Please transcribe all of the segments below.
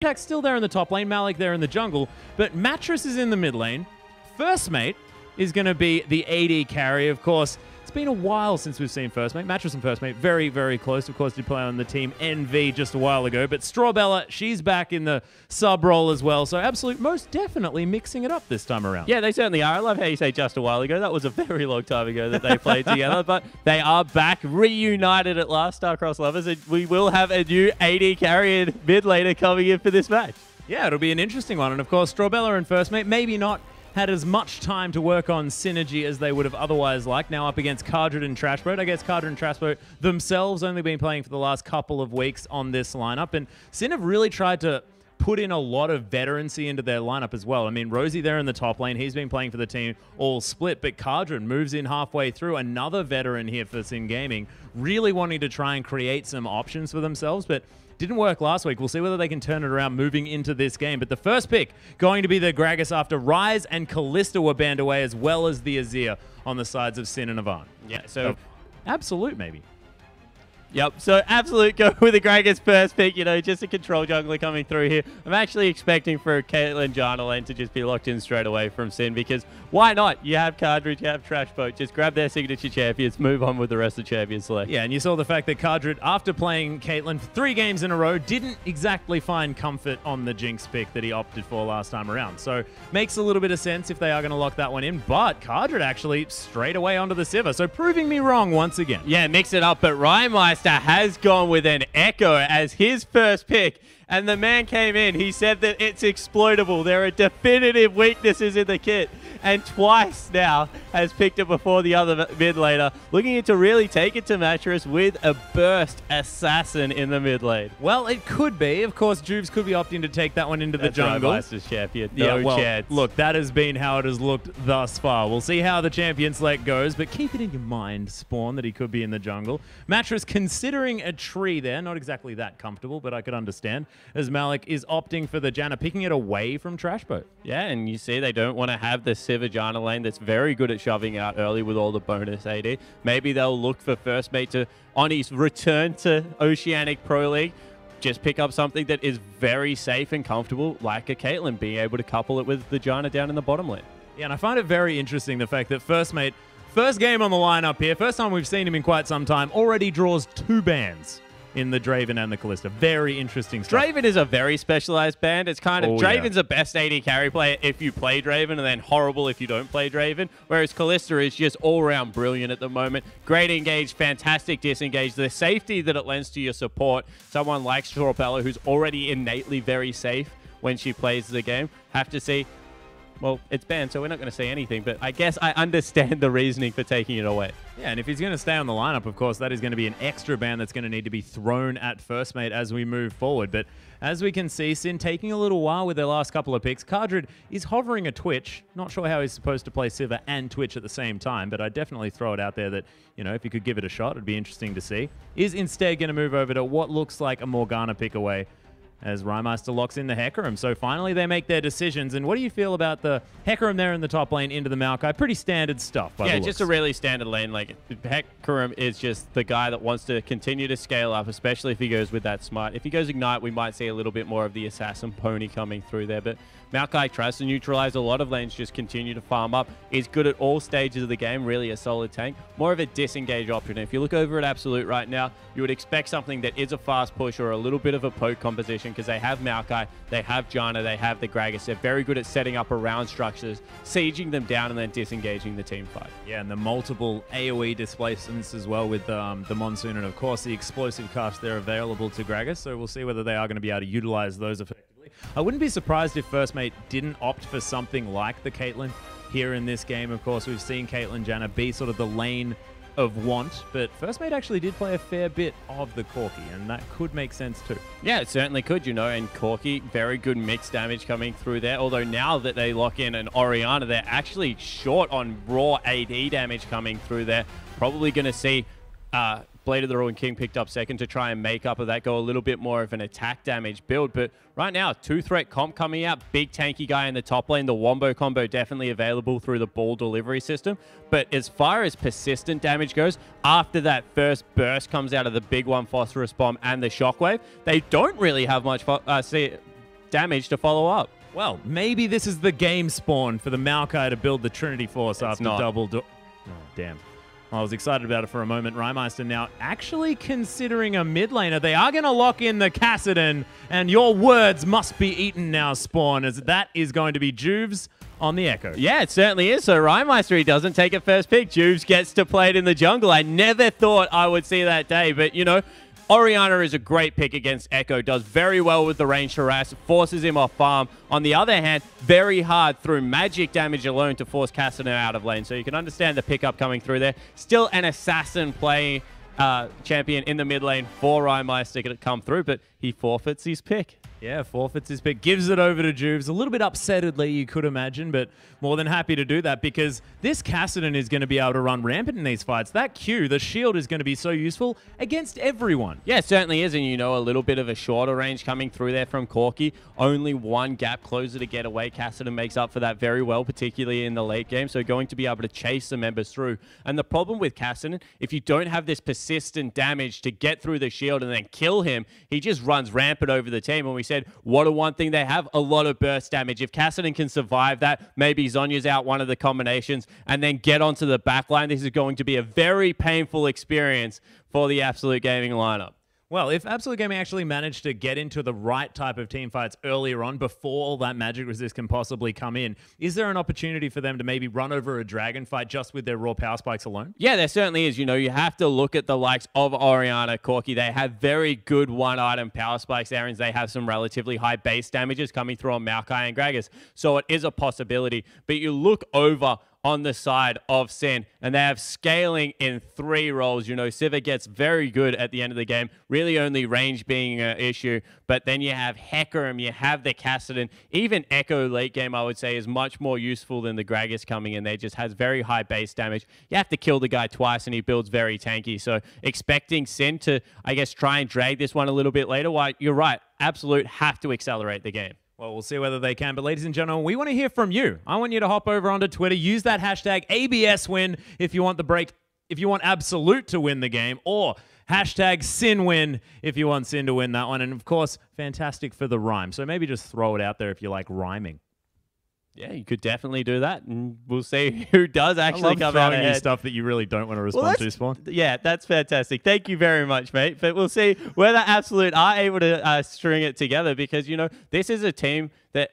Impact's still there in the top lane, Malik there in the jungle, but Mattress is in the mid lane. First Mate is going to be the AD carry, of course. It's been a while since we've seen First Mate. Mattress and First Mate, very, very close. Of course, did play on the team NV just a while ago. But Strawbella, she's back in the sub role as well. So Absolute most definitely mixing it up this time around. Yeah, they certainly are. I love how you say just a while ago. That was a very long time ago that they played together. But they are back, reunited at last, Starcross lovers. And we will have a new AD carry and mid laner coming in for this match. Yeah, it'll be an interesting one. And of course, Strawbella and First Mate, maybe not had as much time to work on synergy as they would have otherwise liked. Now up against Cardred and Trashboat. I guess Cardred and Trashboat themselves only been playing for the last couple of weeks on this lineup. And Sin have really tried to put in a lot of veterancy into their lineup as well. I mean, Rosie there in the top lane, he's been playing for the team all split, but Cardred moves in halfway through. Another veteran here for Sin Gaming, really wanting to try and create some options for themselves, but didn't work last week. We'll see whether they can turn it around moving into this game. But the first pick going to be the Gragas after Ryze and Kalista were banned away, as well as the Azir on the sides of Sin and Avant. Yeah, so Absolute maybe. Yep, so Absolute go with the Gragas first pick, you know, just a control jungler coming through here. I'm actually expecting for Caitlyn Janna lane to just be locked in straight away from Sin, because why not? You have Cardred, you have Trashboat, just grab their signature champions, move on with the rest of the champion select. Yeah, and you saw the fact that Cardred, after playing Caitlyn for 3 games in a row, didn't exactly find comfort on the Jinx pick that he opted for last time around. So makes a little bit of sense if they are going to lock that one in, but Cardred actually straight away onto the Sivir, so proving me wrong once again. Yeah, mix it up, but Rymeister has gone with an Echo as his first pick, and the man came in. He said that it's exploitable. There are definitive weaknesses in the kit, and twice now has picked it before the other mid laner, looking to really take it to Mattress with a burst assassin in the mid lane. Well, it could be. Of course, Juves could be opting to take that one into the jungle. Rymeister's champion. No chance. Look, that has been how it has looked thus far. We'll see how the champion select goes, but keep it in your mind, Spawn, that he could be in the jungle. Mattress considering a tree there. Not exactly that comfortable, but I could understand, as Malik is opting for the Janna, picking it away from Trashboat. Yeah, and you see they don't want to have the Sivir Janna lane that's very good at shoving out early with all the bonus AD. Maybe they'll look for First Mate to, on his return to Oceanic Pro League, just pick up something that is very safe and comfortable, like a Caitlyn, being able to couple it with the Janna down in the bottom lane. Yeah, and I find it very interesting, the fact that First Mate, first game on the lineup here, first time we've seen him in quite some time, already draws 2 bans in the Draven and the Kalista. Very interesting stuff. Draven is a very specialized band. It's kind of, Draven's the best AD carry player if you play Draven, and then horrible if you don't play Draven, whereas Kalista is just all-around brilliant at the moment. Great engage, fantastic disengage. The safety that it lends to your support, someone like Strawbella, who's already innately very safe when she plays the game. Have to see. Well, it's banned, so we're not going to say anything, but I guess I understand the reasoning for taking it away. Yeah, and if he's going to stay on the lineup, of course, that is going to be an extra ban that's going to need to be thrown at First Mate as we move forward. But as we can see, Sin taking a little while with their last couple of picks. Cardred is hovering a Twitch. Not sure how he's supposed to play Sivir and Twitch at the same time, but I'd definitely throw it out there that, you know, if you could give it a shot, it'd be interesting to see. Is instead going to move over to what looks like a Morgana pick away, as Rymeister locks in the Hecarim. So finally they make their decisions. And what do you feel about the Hecarim there in the top lane into the Maokai? Pretty standard stuff by the looks. Just a really standard lane. Like, Hecarim is just the guy that wants to continue to scale up, especially if he goes with that smite. If he goes Ignite, we might see a little bit more of the Assassin Pony coming through there. But Maokai tries to neutralize a lot of lanes, just continue to farm up. He's good at all stages of the game, really a solid tank. More of a disengage option. If you look over at Absolute right now, you would expect something that is a fast push or a little bit of a poke composition, because they have Maokai, they have Janna, they have the Gragas. They're very good at setting up around structures, sieging them down, and then disengaging the team fight. Yeah, and the multiple AoE displacements as well with the Monsoon, and of course the explosive cast there available to Gragas. So we'll see whether they are going to be able to utilize those effectively. I wouldn't be surprised if First Mate didn't opt for something like the Caitlyn here in this game. Of course, we've seen Caitlyn Janna be sort of the lane of want, but First Mate actually did play a fair bit of the Corki, and that could make sense too. Yeah, it certainly could, you know, and Corki, very good mixed damage coming through there, although now that they lock in an Orianna, they're actually short on raw AD damage coming through there. Probably going to see Blade of the Ruined King picked up second to try and make up of that, go a little bit more of an attack damage build. But right now, 2-threat comp coming out, big tanky guy in the top lane. The Wombo combo definitely available through the ball delivery system. But as far as persistent damage goes, after that first burst comes out of the big one, Phosphorus Bomb and the Shockwave, they don't really have much damage to follow up. Well, maybe this is the game spawn for the Maokai to build the Trinity Force after double... Oh, damn. I was excited about it for a moment. Rymeister now actually considering a mid laner. They are going to lock in the Kassadin, and your words must be eaten now, Spawn, as that is going to be Juves on the Echo. Yeah, it certainly is. So Rymeister, he doesn't take a first pick. Juves gets to play it in the jungle. I never thought I would see that day, but, you know, Orianna is a great pick against Echo, does very well with the range harass, forces him off farm. On the other hand, very hard through magic damage alone to force Kassadin out of lane. So you can understand the pickup coming through there. Still an assassin play champion in the mid lane for Rymeister to come through, but he forfeits his pick. Yeah, forfeits his pick, gives it over to Juves. A little bit upsettedly, you could imagine, but more than happy to do that because this Kassadin is going to be able to run rampant in these fights. That Q, the shield, is going to be so useful against everyone. Yeah, it certainly is, and you know, a little bit of a shorter range coming through there from Corki. Only one gap closer to get away. Kassadin makes up for that very well, particularly in the late game, so going to be able to chase the members through. And the problem with Kassadin, if you don't have this persistent damage to get through the shield and then kill him, he just runs rampant over the team. And we said, what a one thing they have, a lot of burst damage. If Kassadin can survive that, maybe Zhonya's out one of the combinations and then get onto the backline, this is going to be a very painful experience for the Absolute Gaming lineup. Well, if Absolute Gaming actually managed to get into the right type of team fights earlier on before all that magic resist can possibly come in, is there an opportunity for them to maybe run over a dragon fight just with their raw power spikes alone? Yeah, there certainly is. You know, you have to look at the likes of Orianna, Corki. They have very good one-item power spikes there, and they have some relatively high base damages coming through on Maokai and Gragas. So it is a possibility. But you look over on the side of Sin, and they have scaling in 3 roles. You know, Sivir gets very good at the end of the game, really only range being an issue, but then you have Hecarim, you have the Kassadin, even Echo late game, I would say, is much more useful than the Gragas coming in there, just has very high base damage. You have to kill the guy twice, and he builds very tanky, so expecting Sin to, I guess, try and drag this one a little bit later, while you're right, Absolute have to accelerate the game. Well, we'll see whether they can. But ladies and gentlemen, we want to hear from you. I want you to hop over onto Twitter. Use that hashtag ABSWin if you want the break, if you want Absolute to win the game, or hashtag SinWin if you want Sin to win that one. And of course, fantastic for the rhyme. So maybe just throw it out there if you like rhyming. Yeah, you could definitely do that, and we'll see who does actually come out ahead. You stuff that you really don't want to respond to, Spawn. Yeah, that's fantastic. Thank you very much, mate. But we'll see whether Absolute are able to string it together because, you know, this is a team that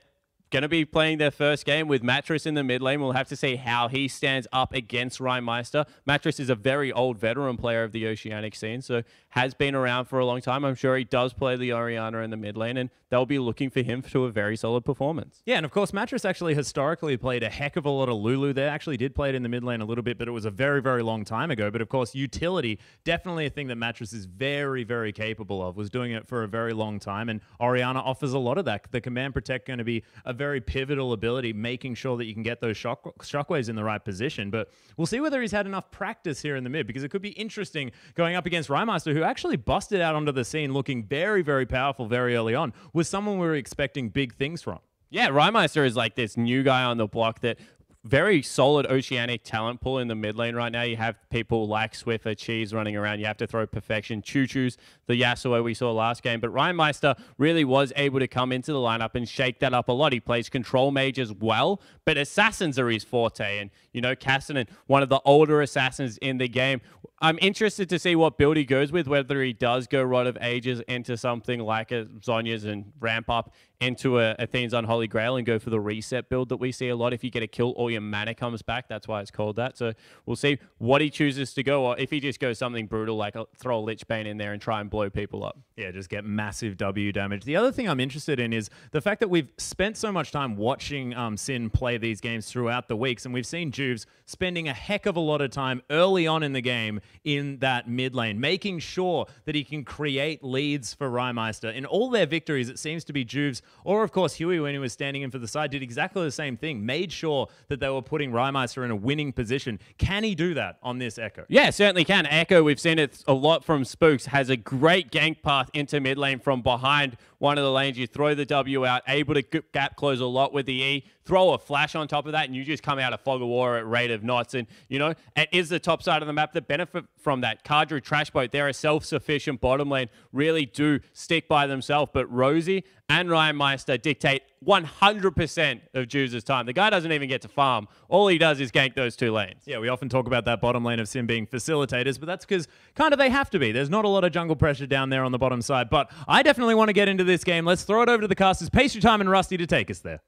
going to be playing their first game with Mattress in the mid lane. We'll have to see how he stands up against Rymeister. Mattress is a very old veteran player of the Oceanic scene, so has been around for a long time. I'm sure he does play the Orianna in the mid lane, and they'll be looking for him to a very solid performance. Yeah, and of course, Mattress actually historically played a heck of a lot of Lulu there. Actually did play it in the mid lane a little bit, but it was a very, very long time ago. But of course, utility, definitely a thing that Mattress is very, very capable of, was doing it for a very long time, and Orianna offers a lot of that. The Command Protect going to be a very pivotal ability, making sure that you can get those shockwaves in the right position. But we'll see whether he's had enough practice here in the mid, because it could be interesting going up against Rymeister, who actually busted out onto the scene looking very, very powerful very early on, was someone we were expecting big things from. Yeah, Rymeister is like this new guy on the block that very solid Oceanic talent pool in the mid lane right now. You have people like Swiffer, Cheese running around. You have to throw Perfection, Choo-Choo's, the Yasuo we saw last game. But Rymeister really was able to come into the lineup and shake that up a lot. He plays control mage as well, but assassins are his forte. And, you know, Kassadin, one of the older assassins in the game. I'm interested to see what build he goes with, whether he does go Rod of Ages into something like a Zhonya's and ramp up into a Athene's Unholy Grail and go for the reset build that we see a lot. If you get a kill, all your mana comes back. That's why it's called that. So we'll see what he chooses to go, or if he just goes something brutal, like throw a Lich Bane in there and try and blow people up. Yeah, just get massive W damage. The other thing I'm interested in is the fact that we've spent so much time watching Sin play these games throughout the weeks, and we've seen Juves spending a heck of a lot of time early on in the game in that mid lane, making sure that he can create leads for Rymeister. In all their victories, it seems to be Juves, or of course Huey, when he was standing in for the side, did exactly the same thing, made sure that they were putting Rymeister in a winning position. Can he do that on this Echo? Yeah, certainly can. Echo, we've seen it a lot from Spooks, has a great gank path into mid lane from behind one of the lanes. You throw the W out, able to gap close a lot with the E, throw a flash on top of that, and you just come out of Fog of War at rate of knots. And, you know, it is the top side of the map that benefit from that. Kadru, Trashboat, they're a self-sufficient bottom lane, really do stick by themselves. But Rosie and Ryan Meister dictate 100% of Juves' time. The guy doesn't even get to farm. All he does is gank those 2 lanes. Yeah, we often talk about that bottom lane of Sim being facilitators, but that's because kind of they have to be. There's not a lot of jungle pressure down there on the bottom side, but I definitely want to get into this game. Let's throw it over to the casters. Pastry Time and Rusty to take us there.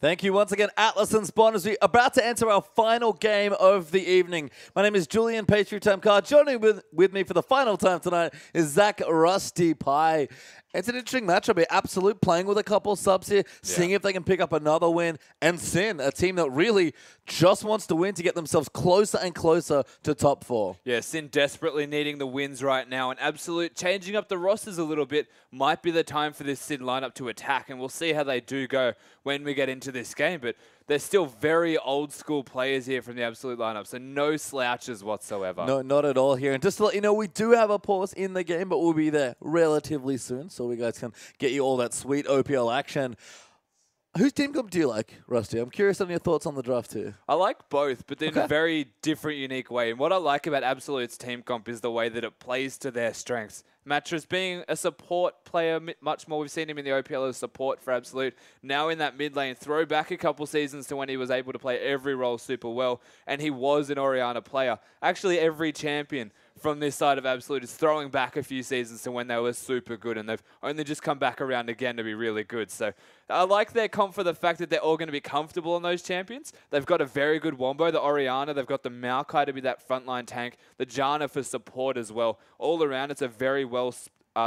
Thank you once again, Atlas and Spawn, as we're about to enter our final game of the evening. My name is Julian Pastry Time Card. Joining with me for the final time tonight is Zach Rusty Pie. It's an interesting matchup here. Absolute playing with a couple subs here, seeing if they can pick up another win. And Sin, a team that really just wants to win to get themselves closer and closer to top 4. Yeah, Sin desperately needing the wins right now. And Absolute changing up the rosters a little bit might be the time for this Sin lineup to attack. And we'll see how they do go when we get into this game. But they're still very old school players here from the Absolute lineup, so no slouches whatsoever. No, not at all here. And just to let you know, we do have a pause in the game, but we'll be there relatively soon, so we guys can get you all that sweet OPL action. Whose team comp do you like, Rusty? I'm curious on your thoughts on the draft too. I like both, but in a very different, unique way. And what I like about Absolute's team comp is the way that it plays to their strengths. Mattress being a support player much more. We've seen him in the OPL as support for Absolute. Now in that mid lane, throw back a couple seasons to when he was able to play every role super well, and he was an Orianna player. Actually, every champion from this side of Absolute is throwing back a few seasons to when they were super good, and they've only just come back around again to be really good. So I like their comp for the fact that they're all going to be comfortable on those champions. They've got a very good Wombo, the Orianna. They've got the Maokai to be that frontline tank, the Janna for support as well. All around, it's a very well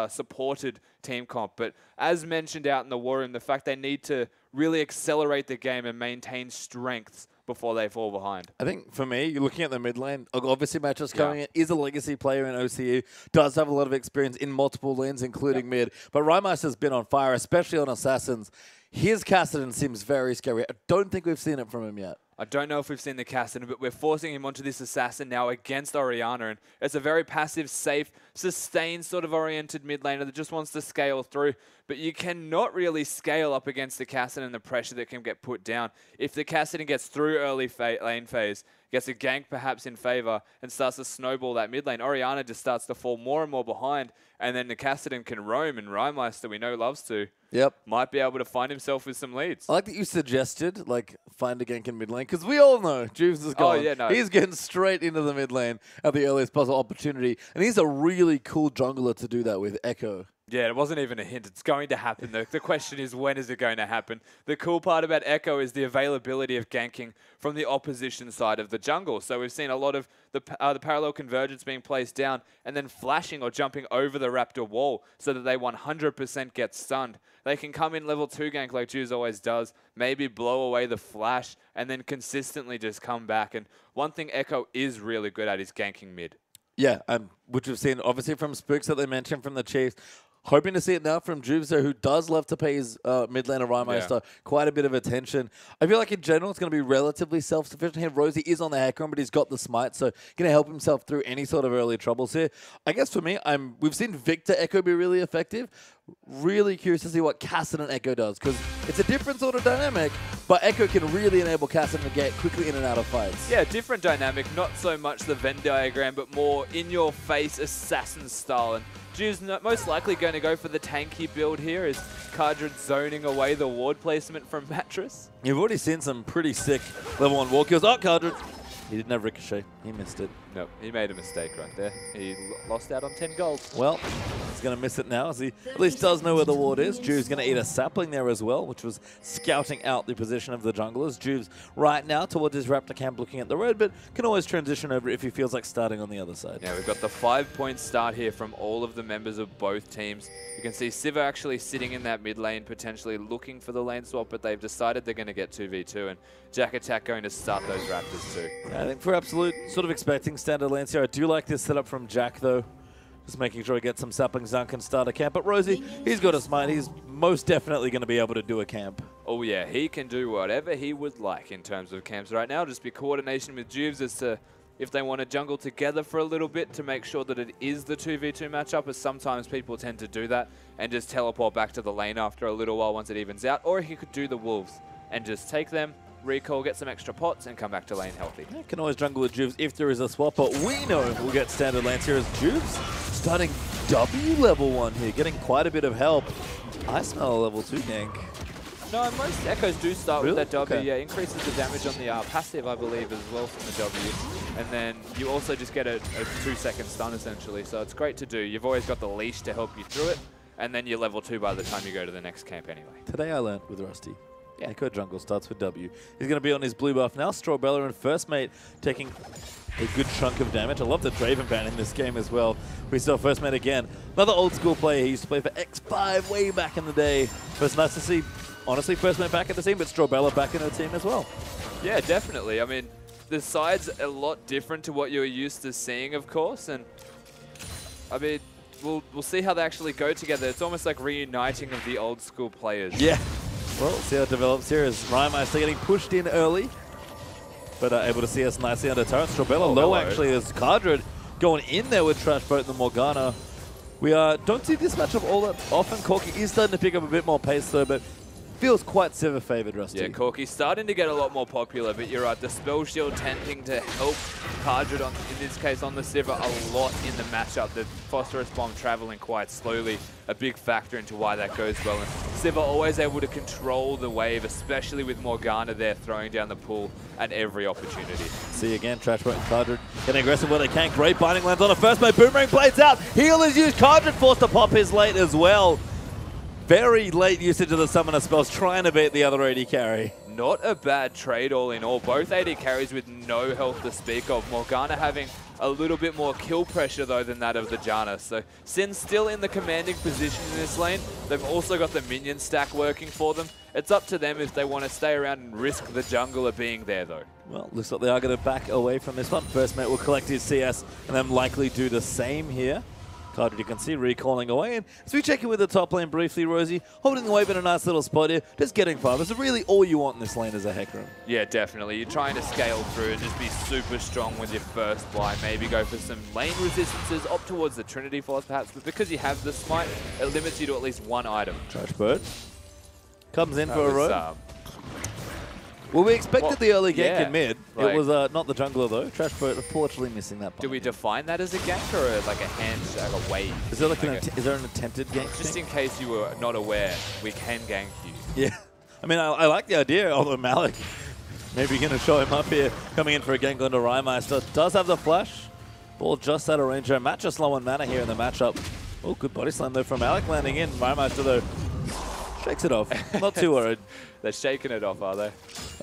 supported team comp. But as mentioned out in the war room, the fact they need to really accelerate the game and maintain strengths before they fall behind. I think for me, you're looking at the mid lane. Obviously, Mattress coming in is a legacy player in OCU, does have a lot of experience in multiple lanes, including mid. But Rymeister's been on fire, especially on Assassins. His Kassadin seems very scary. I don't think we've seen it from him yet. I don't know if we've seen the Kassadin, but we're forcing him onto this Assassin now against Orianna, and it's a very passive, safe, sustained sort of oriented mid laner that just wants to scale through. But you cannot really scale up against the Kassadin and the pressure that can get put down. If the Kassadin gets through early lane phase, gets a gank perhaps in favor, and starts to snowball that mid lane, Orianna just starts to fall more and more behind, and then the Kassadin can roam, and Rymeister, we know, loves to. Might be able to find himself with some leads. I like that you suggested, like, find a gank in mid lane, because we all know Juves is gone. Oh, yeah, no. He's getting straight into the mid lane at the earliest possible opportunity, and he's a really cool jungler to do that with, Echo. Yeah, it wasn't even a hint. It's going to happen. The question is, when is it going to happen? The cool part about Echo is the availability of ganking from the opposition side of the jungle. So we've seen a lot of the parallel convergence being placed down and then flashing or jumping over the Raptor wall so that they 100% get stunned. They can come in level 2 gank like Juves always does, maybe blow away the flash, and then consistently just come back. And one thing Echo is really good at is ganking mid. Yeah, which we've seen obviously from Spooks that they mentioned from the Chiefs. Hoping to see it now from Juves, who does love to pay his mid laner Rymeister quite a bit of attention. I feel like in general it's going to be relatively self-sufficient here. Rosie is on the Hecarim, but he's got the smite, so going to help himself through any sort of early troubles here. I guess for me, we've seen Victor Echo be really effective. Really curious to see what Kassadin Echo does, because it's a different sort of dynamic, but Echo can really enable Kassadin to get quickly in and out of fights. Yeah, different dynamic, not so much the Venn diagram, but more in-your-face assassin style. And Juves most likely going to go for the tanky build here as Cardred zoning away the ward placement from Mattress. You've already seen some pretty sick level 1 wall kills. Oh, Cardred! He didn't have Ricochet. He missed it. Nope, he made a mistake right there. He lost out on 10 gold. Well, he's going to miss it now as he at least does know where the ward is. Juves going to eat a sapling there as well, which was scouting out the position of the junglers. Juves right now towards his Raptor camp looking at the road, but can always transition over if he feels like starting on the other side. Yeah, we've got the 5-point start here from all of the members of both teams. You can see Siva actually sitting in that mid lane, potentially looking for the lane swap, but they've decided they're going to get 2v2, and Jack Attack going to start those Raptors too. I think for Absolute, sort of expecting standard lanes here. I do like this setup from Jack, though. Just making sure he gets some saplings dunk and start a camp. But Rosie, he's got a smite. He's most definitely going to be able to do a camp. Oh yeah, he can do whatever he would like in terms of camps right now. Just be coordination with Juves as to if they want to jungle together for a little bit to make sure that it is the 2v2 matchup, as sometimes people tend to do that and just teleport back to the lane after a little while once it evens out. Or he could do the Wolves and just take them, recall, get some extra pots, and come back to lane healthy. You can always jungle with Juves if there is a swap, but we know we'll get standard lanes here as Juves starting W level 1 here, getting quite a bit of help. I smell a level 2 gank. No, most Echoes do start with that W. Okay. Yeah, increases the damage on the passive, I believe, as well from the W. And then you also just get a 2-second stun, essentially. So it's great to do. You've always got the leash to help you through it. And then you're level 2 by the time you go to the next camp anyway. Today I learned with Rusty. Yeah. Echo jungle starts with W. He's going to be on his blue buff now. Strawbella and First Mate taking a good chunk of damage. I love the Draven ban in this game as well. We saw First Mate again. Another old school player. He used to play for X5 way back in the day. But it's nice to see, honestly, First Mate back in the team, but Strawbella back in the team as well. Yeah, definitely. I mean, the side's a lot different to what you're used to seeing, of course. And I mean, we'll see how they actually go together. It's almost like reuniting of the old school players. Yeah. Well, see how it develops here as Rymeister getting pushed in early, but able to see us nicely under turret. Strawbella low actually as Cardred going in there with Trash Boat and the Morgana. We don't see this matchup all that often. Corki is starting to pick up a bit more pace though, but feels quite Sivir favored, Rusty. Yeah, Corki's starting to get a lot more popular, but you're right, the Spell Shield tending to help Cardred, in this case on the Sivir, a lot in the matchup. The Phosphorus Bomb traveling quite slowly, a big factor into why that goes well. And Sivir always able to control the wave, especially with Morgana there throwing down the pool at every opportunity. See again, Trashboat and Cardred getting aggressive where they can. Great binding lands on a First Mate. Boomerang blades out. Heal is used. Cardred forced to pop his late as well. Very late usage of the summoner spells, trying to beat the other AD carry. Not a bad trade all in all. Both AD carries with no health to speak of. Morgana having a little bit more kill pressure though than that of the Janna. So Sin still in the commanding position in this lane. They've also got the minion stack working for them. It's up to them if they want to stay around and risk the jungler being there though. Well, looks like they are going to back away from this one. First Mate will collect his CS and then likely do the same here. Cardred, you can see, recalling away. And as we check in with the top lane briefly, Rosie, holding the wave in a nice little spot here, just getting farmers. It's really all you want in this lane as a Heck Room. Yeah, definitely. You're trying to scale through and just be super strong with your first blind. Maybe go for some lane resistances, opt towards the Trinity Force perhaps, but because you have the smite, it limits you to at least one item. Trash Bird comes in for a roam. Well, we expected the early gank in mid. It was not the jungler though. Trash Boat unfortunately missing that. Do we define that as a gank or like a hand, like a wave? Is there is there an attempted gank? Just in case you were not aware, we can gank you. Yeah, I mean I like the idea. Although Malik, maybe going to show him up here, coming in for a gank onto Rymeister. Does have the flash. Ball just out of range. Matt just low on mana here in the matchup. Oh, good body slam though from Malik landing in. Rymeister though shakes it off. Not too worried. They're shaking it off, are they?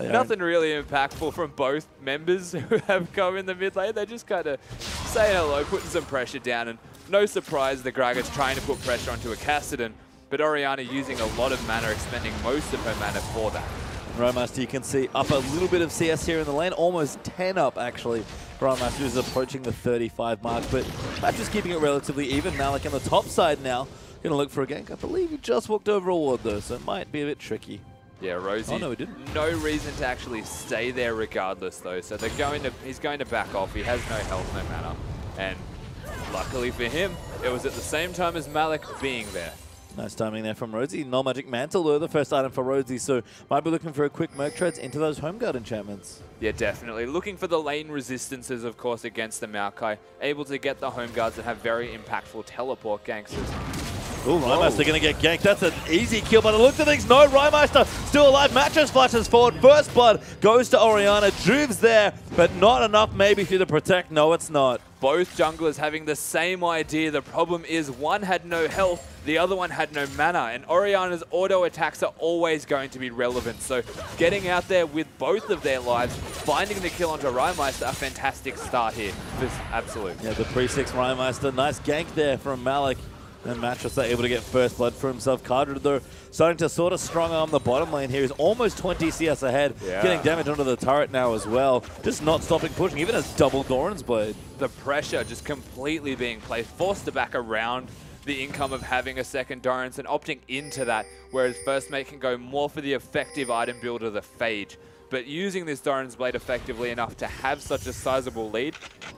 Nothing really impactful from both members who have come in the mid lane. They're just kind of saying hello, putting some pressure down, and no surprise the Gragas trying to put pressure onto a Kassadin, but Orianna using a lot of mana, expending most of her mana for that. Rymeister, you can see, up a little bit of CS here in the lane, almost 10 up actually. Rymeister is approaching the 35 mark, but Matt just keeping it relatively even. Malik on the top side now, going to look for a gank. I believe he just walked over a ward though, so it might be a bit tricky. Yeah, Rosie, no, he didn't. No reason to actually stay there regardless though, so he's going to back off. He has no health, no mana, and luckily for him, it was at the same time as Malik being there. Nice timing there from Rosie. No Magic Mantle though, the first item for Rosie, so might be looking for a quick Merc Treads into those Home Guard enchantments. Yeah, definitely. Looking for the lane resistances, of course, against the Maokai. Able to get the Home Guards that have very impactful teleport ganks. Oh, Rymeister going to get ganked. That's an easy kill, but it looks at things. No, Rymeister still alive. Matches flashes forward. First blood goes to Orianna. Juve's there, but not enough maybe for you to protect. No, it's not. Both junglers having the same idea. The problem is one had no health, the other one had no mana, and Orianna's auto attacks are always going to be relevant. So getting out there with both of their lives, finding the kill onto Rymeister, a fantastic start here. This absolute. Yeah, the pre-6 Rymeister. Nice gank there from Malik. And Mattress are able to get first blood for himself. Cardred, though, starting to sort of strong arm the bottom lane here. He's almost 20 CS ahead, getting damage onto the turret now as well. Just not stopping pushing, even as double Doran's Blade. The pressure just completely being placed, forced to back around the income of having a second Doran's and opting into that, whereas First Mate can go more for the effective item builder, the Phage. But using this Doran's Blade effectively enough to have such a sizable lead,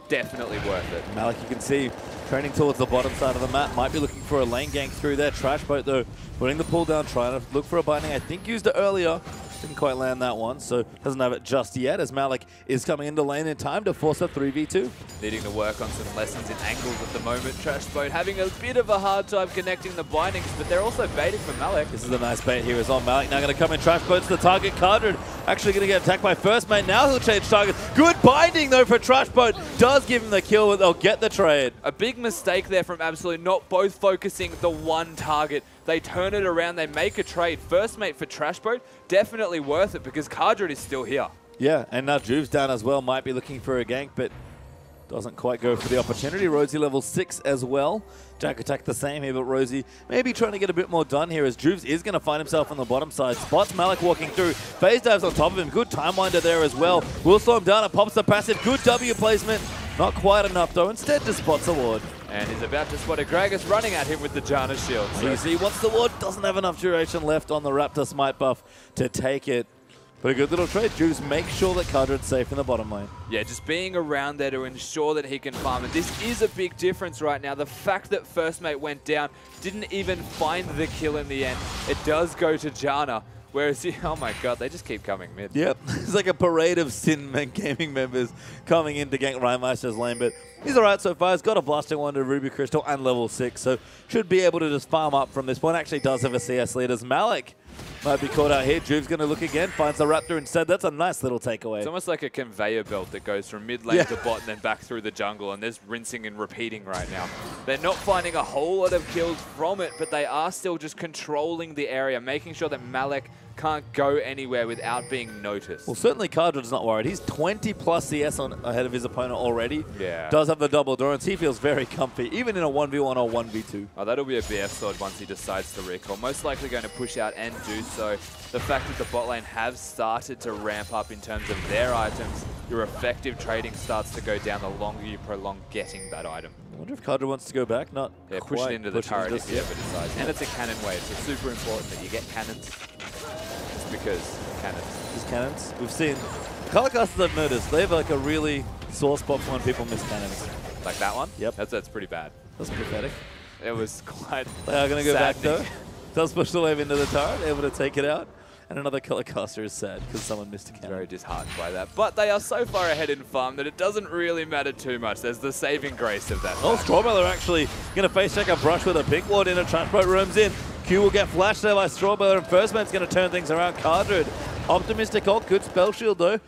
definitely worth it. Malik, you can see, training towards the bottom side of the map. Might be looking for a lane gank through there. Trash Boat, though, putting the pull down, trying to look for a binding. I think used it earlier. Didn't quite land that one, so doesn't have it just yet as Malik is coming into lane in time to force a 3v2. Needing to work on some lessons in angles at the moment. Trash Boat having a bit of a hard time connecting the bindings, but they're also baiting for Malik. This is a nice bait here as well. Malik now going to come in. Trash Boat to the target. Cardred actually going to get attacked by First Mate. Now he'll change targets. Good binding though for Trash Boat. Does give him the kill, but they'll get the trade. A big mistake there from Absolute, not both focusing the one target. They turn it around, they make a trade. First Mate for Trash Boat, definitely worth it because Cardred is still here. Yeah, and now Juve's down as well. Might be looking for a gank, but doesn't quite go for the opportunity. Rosie level 6 as well. Jack attack the same here, but Rosie maybe trying to get a bit more done here as Juves is going to find himself on the bottom side. Spots Malik walking through. Phase dives on top of him. Good time winder there as well. Will slow him down. It pops the passive. Good W placement. Not quite enough though. Instead just spots a ward. And he's about to spot a Gragas running at him with the Janna shield. Easy. Once the ward doesn't have enough duration left on the Raptor smite buff to take it. But a good little trade. Juves make sure that Cardred's safe in the bottom lane. Yeah, just being around there to ensure that he can farm. And this is a big difference right now. The fact that First Mate went down, didn't even find the kill in the end. It does go to Janna. Whereas, oh my god, they just keep coming mid. Yep, it's like a parade of Sin Gaming members coming in to gank Rhymeister's lane, but he's alright so far. He's got a Blasting Wonder, Ruby Crystal, and level 6, so should be able to just farm up from this point. Actually does have a CS lead as Malik might be caught out here. Juve's going to look again, finds the Raptor instead. That's a nice little takeaway. It's almost like a conveyor belt that goes from mid lane to bot and then back through the jungle, and there's rinsing and repeating right now. They're not finding a whole lot of kills from it, but they are still just controlling the area, making sure that Malik can't go anywhere without being noticed. Well, certainly Cardred's not worried. He's 20 plus CS ahead of his opponent already. Yeah. Does have the double endurance. He feels very comfy, even in a 1v1 or 1v2. Oh, that'll be a BF sword once he decides to recall. Most likely going to push out and do so. The fact that the bot lane have started to ramp up in terms of their items, your effective trading starts to go down the longer you prolong getting that item. I wonder if Cardred wants to go back. Not Yeah, quite. push it into the turret if he yet. ever decides. And it's a cannon wave, so super important that you get cannons. Just because cannons. Just cannons. We've seen Colorcasters I've noticed, they have like a really sore spot for when people miss cannons. Like that one? Yep. That's pretty bad. That's pathetic. It was quite They are going to go back saddening. though. Does push the wave into the turret, able to take it out. And another Colorcaster is sad because someone missed a cannon. Very disheartened by that. But they are so far ahead in farm that it doesn't really matter too much. There's the saving grace of that. Oh, Strawbella actually going to face check a brush with a pink ward in. A transport roams in. Q will get flashed there by Strawbella, and First Mate's going to turn things around. Cardred, optimistic ult, good spell shield though.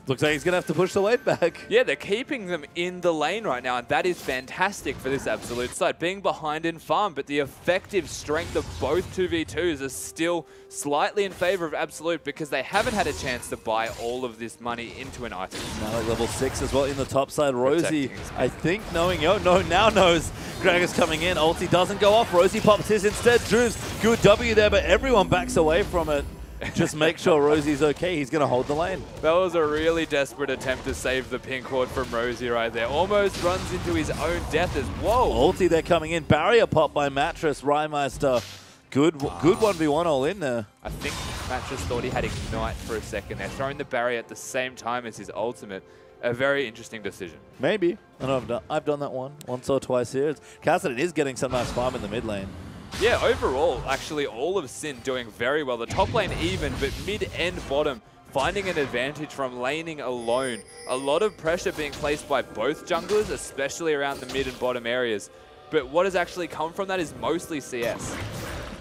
Looks like he's going to have to push the wave back. Yeah, they're keeping them in the lane right now, and that is fantastic for this Absolute side. Being behind in farm, but the effective strength of both 2v2s is still slightly in favor of Absolute because they haven't had a chance to buy all of this money into an item. Now at level 6 as well in the top side. Rosie, I think knowing, oh no, now knows Gragas coming in. Ulti doesn't go off. Rosie pops his instead. Juves, good W there, but everyone backs away from it. Just make sure Rosie's okay. He's going to hold the lane. That was a really desperate attempt to save the pink ward from Rosie right there. Almost runs into his own death as, whoa. Ulti there coming in. Barrier pop by Mattress. Rhymeister. Good 1v1 all in there. I think Mattress thought he had Ignite for a second there. Throwing the barrier at the same time as his ultimate. A very interesting decision. Maybe. I know I've done that once or twice here. Cassidy is getting some nice farm in the mid lane. Yeah, overall, actually, all of Sin doing very well. The top lane even, but mid and bottom finding an advantage from laning alone. A lot of pressure being placed by both junglers, especially around the mid and bottom areas. But what has actually come from that is mostly CS.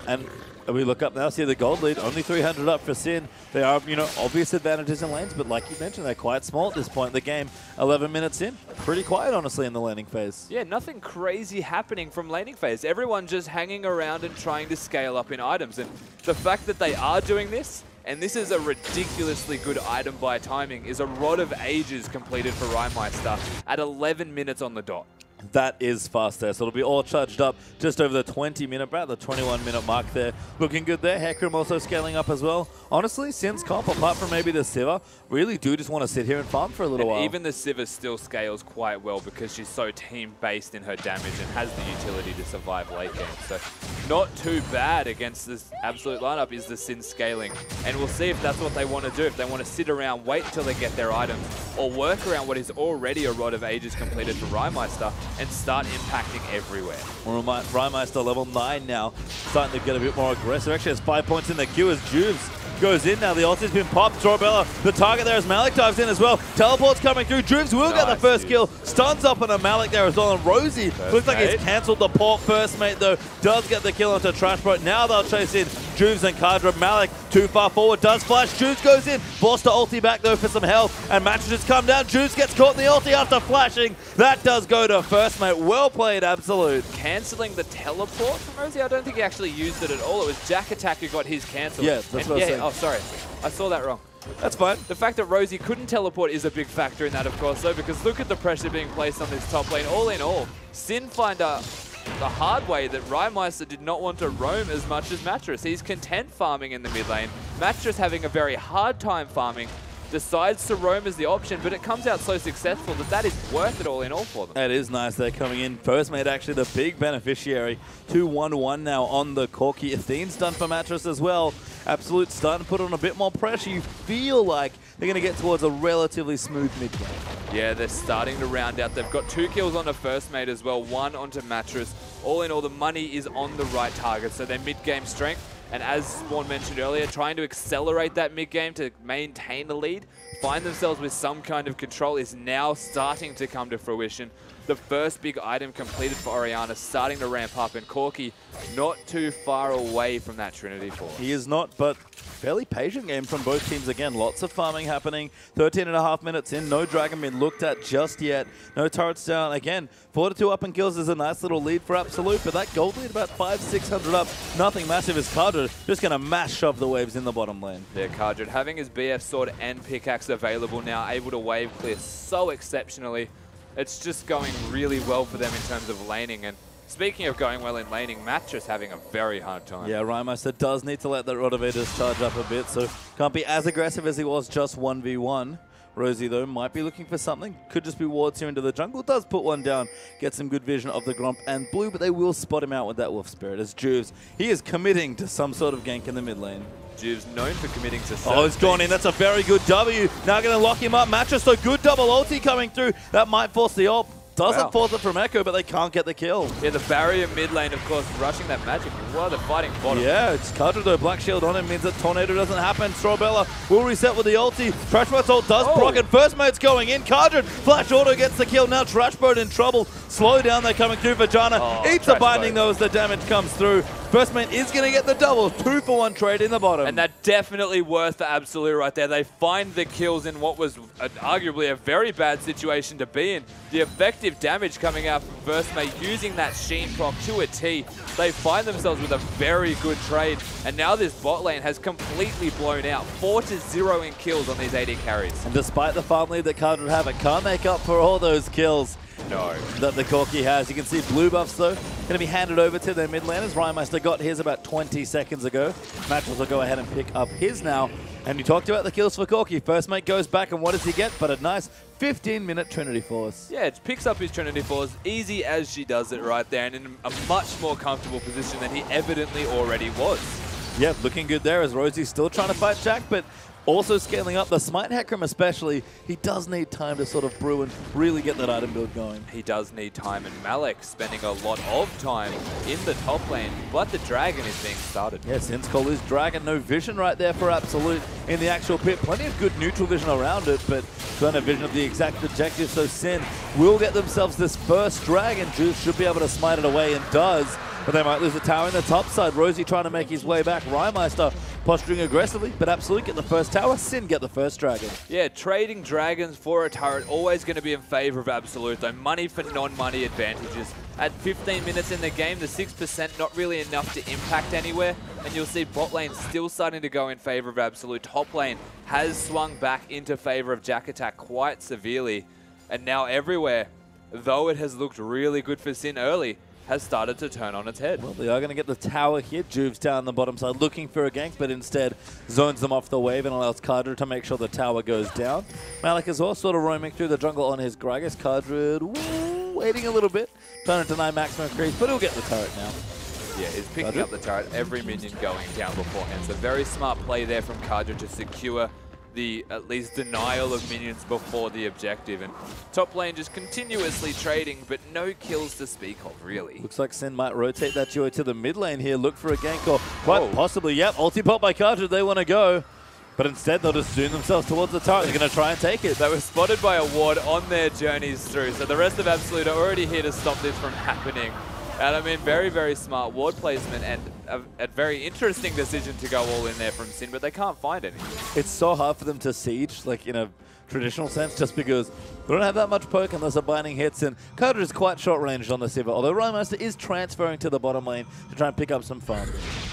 And we look up now, see the gold lead, only 300 up for Sin. There are, obvious advantages in lanes, but like you mentioned, they're quite small at this point in the game. 11 minutes in, pretty quiet, honestly, in the laning phase. Yeah, nothing crazy happening from laning phase. Everyone just hanging around and trying to scale up in items. And the fact that they are doing this, and this is a ridiculously good item by timing, is a Rod of Ages completed for Rhymeister at 11 minutes on the dot. That is fast there, so it'll be all charged up just over the 20-minute, about the 21-minute mark there. Looking good there. Hecarim also scaling up as well. Honestly, Sin's comp, apart from maybe the Sivir, really do just want to sit here and farm for a little while. Even the Sivir still scales quite well because she's so team-based in her damage and has the utility to survive late game. So not too bad against this Absolute lineup is the Sin scaling. And we'll see if that's what they want to do. If they want to sit around, wait until they get their items, or work around what is already a Rod of Ages completed for Rhymeister and start impacting everywhere. Rhymeister level 9 now, starting to get a bit more aggressive. Actually has 5 points in the queue as Juves goes in now. The ulti's been popped. Strawbella, the target there as Malik dives in as well. Teleport's coming through. Droogs will get the first kill. Stuns up on a Malik there as well. And Rosie looks like he's cancelled the port. First mate, though, does get the kill onto Trashboat. Now they'll chase in Droogs and Kadra. Malik too far forward. Does flash. Droogs goes in. Forced to ulti back, though, for some health. And Matches just come down. Droogs gets caught in the ulti after flashing. That does go to first mate. Well played, Absolute. Cancelling the teleport from Rosie? I don't think he actually used it at all. It was Jack Attack who got his cancelled. Yeah, that's what I was saying. Oh, sorry. I saw that wrong. That's fine. The fact that Rosie couldn't teleport is a big factor in that, of course, though, because look at the pressure being placed on this top lane. All in all, Sin find the hard way that Rymeister did not want to roam as much as Mattress. He's content farming in the mid lane. Mattress having a very hard time farming. Decides to roam as the option, but it comes out so successful that is worth it all in all for them. That is nice. They're coming in. First mate actually the big beneficiary. 2-1-1 now on the Corki. Athene's done for Mattress as well. Absolute starting to put on a bit more pressure. You feel like they're going to get towards a relatively smooth mid game. Yeah, they're starting to round out. They've got 2 kills on the first mate as well, 1 onto Mattress. All in all, the money is on the right target, so their mid-game strength. And as Spawn mentioned earlier, trying to accelerate that mid-game to maintain the lead, find themselves with some kind of control is now starting to come to fruition. The first big item completed for Orianna, starting to ramp up, and Corki not too far away from that Trinity Force. He is not, but fairly patient game from both teams again. Lots of farming happening. 13.5 minutes in. No Dragon been looked at just yet. No turrets down. Again, 4-2 up in kills is a nice little lead for Absolute, but that gold lead about 500-600 up. Nothing massive as Kadra just going to mash shove the waves in the bottom lane. Yeah, Kadra having his BF sword and pickaxe available now, able to wave clear so exceptionally. It's just going really well for them in terms of laning. And speaking of going well in laning, Mattress having a very hard time. Yeah, Rymeister does need to let the Rotovators charge up a bit, so can't be as aggressive as he was just 1v1. Rosie, though, might be looking for something. Could just be wards here into the jungle. Does put one down, get some good vision of the Gromp and Blue, but they will spot him out with that Wolf Spirit as Juves. He is committing to some sort of gank in the mid lane. Juves known for committing to Oh, he's gone in. That's a very good W. Now going to lock him up. Mattress, so good double ulti coming through. That might force the ult. Doesn't force it from Echo, but they can't get the kill. Yeah, the barrier mid lane, of course, rushing that magic. Well, they're fighting bottom. Yeah, it's Kadra, though. Black Shield on him means that Tornado doesn't happen. Strawbella will reset with the ulti. Trashboat's ult does proc, and first mate's going in. Kadra, Flash Auto gets the kill. Now Trashboat in trouble. Slow down, they're coming through. Vajana eats the binding, though, as the damage comes through. First mate is going to get the double. 2-for-1 trade in the bottom. And that definitely worth the Absolute right there. They find the kills in what was arguably a very bad situation to be in. The effective damage coming out from first mate using that Sheen proc to a T. They find themselves with a very good trade. And now this bot lane has completely blown out. 4-0 in kills on these AD carries. And despite the farm lead that Kadra have, it can't make up for all those kills. No. That the Corki has. You can see blue buffs, though, going to be handed over to their mid laners. Rymeister got his about 20 seconds ago. Mattress will go ahead and pick up his now. And we talked about the kills for Corki. First mate goes back, and what does he get? But a nice 15-minute Trinity Force. Yeah, it picks up his Trinity Force easy as she does it right there, and in a much more comfortable position than he evidently already was. Yeah, looking good there as Rosie's still trying to fight Jack, but also scaling up the Smite Hecarim especially. He does need time to sort of brew and really get that item build going. He does need time, and Malik spending a lot of time in the top lane, but the Dragon is being started. Yeah, Sin's call is Dragon. No vision right there for Absolute in the actual pit. Plenty of good neutral vision around it, but don't have vision of the exact objective, so Sin will get themselves this first Dragon. Juice should be able to smite it away, and does. But they might lose the tower in the top side. Rosie trying to make his way back. Rymeister posturing aggressively, but Absolute get the first tower. Sin get the first dragon. Yeah, trading dragons for a turret always going to be in favor of Absolute, though. Money for non-money advantages. At 15 minutes in the game, the 6% not really enough to impact anywhere, and you'll see bot lane still starting to go in favor of Absolute. Top lane has swung back into favor of Jack Attack quite severely, and now everywhere, though it has looked really good for Sin early, has started to turn on its head. Well, they are going to get the tower here. Juve's down the bottom side looking for a gank, but instead zones them off the wave and allows Kadra to make sure the tower goes down. Malik as well, sort of roaming through the jungle on his Gragas. Kadra waiting a little bit, trying to deny maximum creep, but he'll get the turret now. Yeah, he's picking up the turret, every minion going down beforehand. So very smart play there from Kadra to secure the at least denial of minions before the objective, and top lane just continuously trading, but no kills to speak of, really. Looks like Sin might rotate that duo to the mid lane here, look for a gank, or quite possibly, yep, ulti pop by Kadra, they want to go. But instead, they'll just zoom themselves towards the turret. They're going to try and take it. They were spotted by a ward on their journeys through, so the rest of Absolute are already here to stop this from happening. And I mean, very, very smart ward placement and a very interesting decision to go all in there from Sin, but they can't find any. It's so hard for them to siege, like in a traditional sense, just because they don't have that much poke unless a binding hits, and Carter is quite short-ranged on the Sivir, although Rhymeister is transferring to the bottom lane to try and pick up some farm.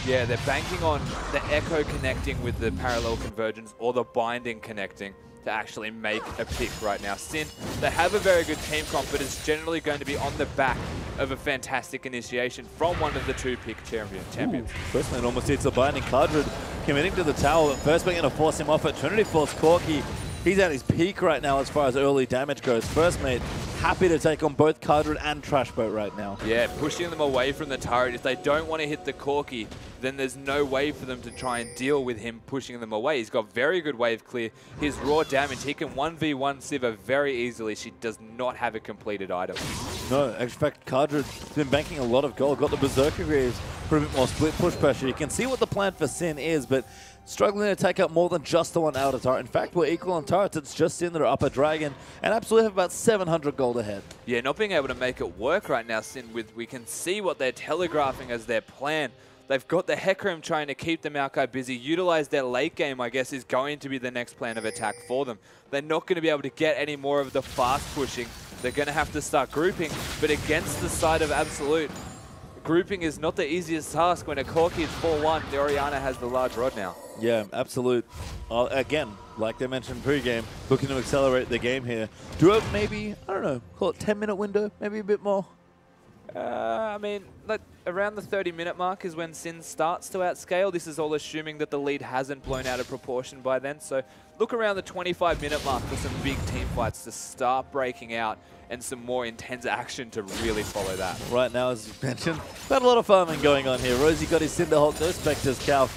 Yeah, they're banking on the Echo connecting with the parallel convergence or the binding connecting to actually make a pick right now. Sin, they have a very good team comp, but it's generally going to be on the back of a fantastic initiation from one of the two pick champions. First man almost hits the binding. Cardred committing to the tower, but first man going to force him off at Trinity Force. Corki, he's at his peak right now as far as early damage goes. First mate happy to take on both Cardred and Trashboat right now. Yeah, pushing them away from the turret. If they don't want to hit the Corki, then there's no way for them to try and deal with him pushing them away. He's got very good wave clear. His raw damage, he can 1v1 Sivir very easily. She does not have a completed item. No, in fact, Cardred's been banking a lot of gold. Got the Berserker Greaves for a bit more split push pressure. You can see what the plan for Sin is, but struggling to take out more than just the one outer turret. In fact, we're equal on turrets. It's just Sin that are up a dragon, and absolutely have about 700 gold ahead. Yeah, not being able to make it work right now, Sin, we can see what they're telegraphing as their plan. They've got the Hecarim trying to keep the Maokai busy. Utilize their late game, I guess, is going to be the next plan of attack for them. They're not going to be able to get any more of the fast pushing. They're going to have to start grouping, but against the side of Absolute, grouping is not the easiest task when a Corki is 4-1. The Orianna has the large rod now. Yeah, Absolute. Again, like they mentioned pre-game, looking to accelerate the game here. Do have maybe, I don't know, call it 10-minute window, maybe a bit more? I mean, around the 30-minute mark is when Sin starts to outscale. This is all assuming that the lead hasn't blown out of proportion by then. So look around the 25-minute mark for some big team fights to start breaking out and some more intense action to really follow that. Right now, as you mentioned, got a lot of farming going on here. Rosie got his Cinderhulk, no Spectre's Cow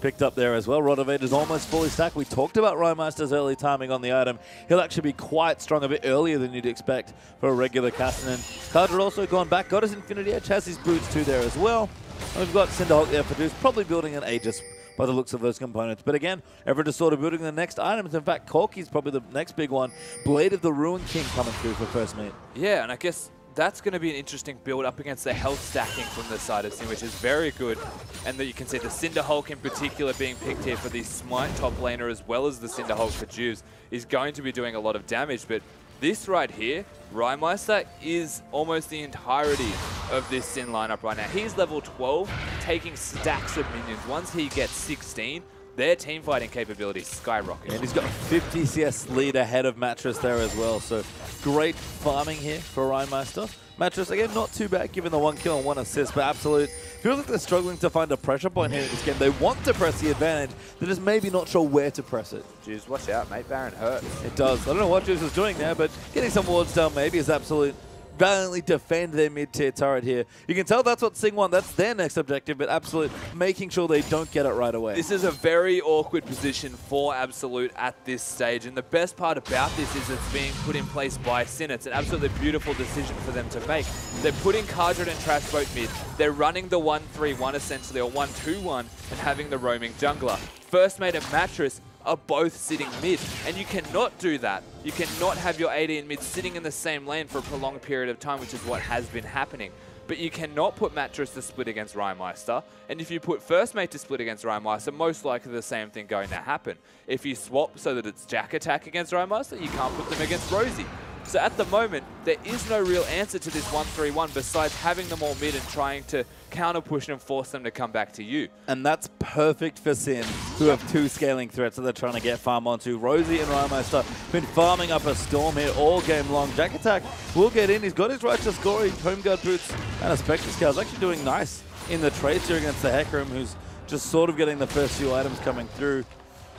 picked up there as well. Rod of Ages almost fully stacked. We talked about Rhymeister's early timing on the item. He'll actually be quite strong a bit earlier than you'd expect for a regular Castanen. Cardred also gone back, got his Infinity Edge, has his boots too there as well. And we've got Cinderhulk there for Deuce, probably building an Aegis by the looks of those components. But again, Everett is sort of building the next items. In fact, Corki's probably the next big one. Blade of the Ruin King coming through for first mate. Yeah, and I guess that's going to be an interesting build up against the health stacking from the side of Sin, which is very good. And that you can see the Cinderhulk in particular being picked here for the Smite top laner as well as the Cinderhulk for Juves is going to be doing a lot of damage. But this right here, Rhymeister is almost the entirety of this Sin lineup right now. He's level 12, taking stacks of minions. Once he gets 16, their team fighting capabilities skyrocket. And he's got a 50 CS lead ahead of Mattress there as well. So great farming here for Rhymeister. Mattress, again, not too bad given the 1 kill and 1 assist, but Absolute feels like they're struggling to find a pressure point here in this game. They want to press the advantage, they're just maybe not sure where to press it. Juice, watch out, mate. Baron hurts. It does. I don't know what Juice is doing there, but getting some wards down maybe is Absolute valiantly defend their mid-tier turret here. You can tell that's what Sing want. That's their next objective, but Absolute making sure they don't get it right away. This is a very awkward position for Absolute at this stage, and the best part about this is it's being put in place by Sin. It's an absolutely beautiful decision for them to make. They're putting Cardred and Trashboat mid. They're running the 1-3-1 essentially, or 1-2-1, and having the roaming jungler. First Mate and Mattress are both sitting mid, and you cannot do that. You cannot have your AD and mid sitting in the same lane for a prolonged period of time, which is what has been happening. But you cannot put Mattress to split against Rhymeister, and if you put First Mate to split against Rhymeister, most likely the same thing going to happen. If you swap so that it's Jack attack against Rhymeister, you can't put them against Rosie. So at the moment, there is no real answer to this 1-3-1 besides having them all mid and trying to counter push and force them to come back to you. And that's perfect for Sin, who have two scaling threats that they're trying to get farm onto. Rosie and Rhymeister been farming up a storm here all game long. Jack attack will get in. He's got his Righteous Glory, Home Guard boots, and a Spectre Scale. He's actually doing nice in the trades here against the Hecarim, who's just sort of getting the first few items coming through.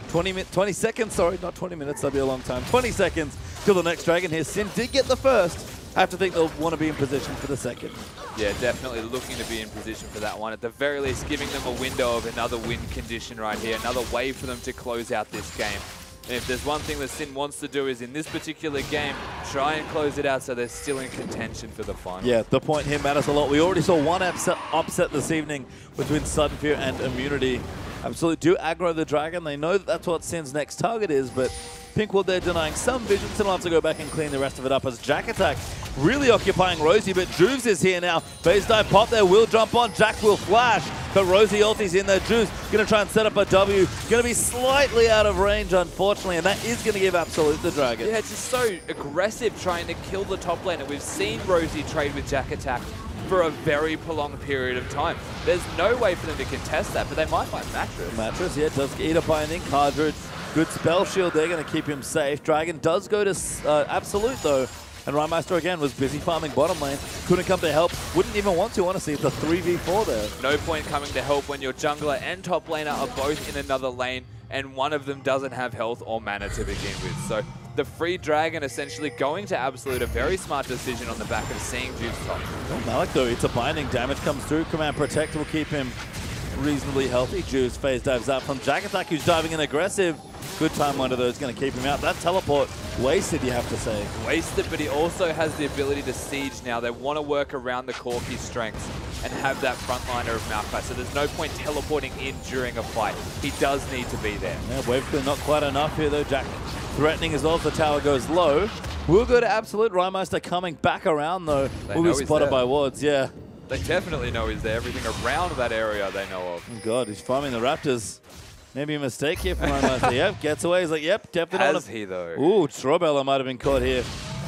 20 seconds, sorry, not 20 minutes, that'll be a long time. 20 seconds till the next dragon here. Sin did get the first. I have to think they'll want to be in position for the second. Yeah, definitely looking to be in position for that one. At the very least, giving them a window of another win condition right here. Another way for them to close out this game. And if there's one thing that Sin wants to do is in this particular game, try and close it out so they're still in contention for the final. Yeah, the point here matters a lot. We already saw one upset this evening between Sudden Fear and Immunity. Absolutely do aggro the dragon. They know that that's what Sin's next target is, but Pinkwood, they're denying some vision. Sin will have to go back and clean the rest of it up as Jack Attack really occupying Rosie, but Juves is here now. Phase dive pop there, will jump on, Jack will flash, but Rosie ulti's in there. Juves going to try and set up a W. Going to be slightly out of range, unfortunately, and that is going to give Absolute the dragon. Yeah, it's just so aggressive trying to kill the top lane, and we've seen Rosie trade with Jack Attack for a very prolonged period of time. There's no way for them to contest that, but they might find Mattress. Mattress, yeah, does eat a binding. Cartridge, good spell shield. They're going to keep him safe. Dragon does go to Absolute, though. And Rhymeister, again, was busy farming bottom lane. Couldn't come to help. Wouldn't even want to, honestly. It's a 3v4 there. No point coming to help when your jungler and top laner are both in another lane, and one of them doesn't have health or mana to begin with. So the free dragon essentially going to Absolute, a very smart decision on the back of seeing Juice top. Oh, Malik, though, it's a binding. Damage comes through. Command Protect will keep him reasonably healthy. Juice phase dives out from Jack Attack, who's diving in aggressive. Good time under those, going to keep him out. That teleport, wasted, you have to say. Wasted, but he also has the ability to siege now. They want to work around the Corki's strengths and have that frontliner of Maokai, so there's no point teleporting in during a fight. He does need to be there. Yeah, wave clear not quite enough here, though. Jack threatening as well as the tower goes low. We'll go to Absolute. Rhymeister coming back around, though. Will be spotted by wards, yeah. They definitely know he's there. Everything around that area they know of. Oh God, he's farming the Raptors. Maybe a mistake here from Rhymeister. Yep, gets away. He's like, yep, definitely not. Has he, though? Ooh, Strawbella might have been caught here.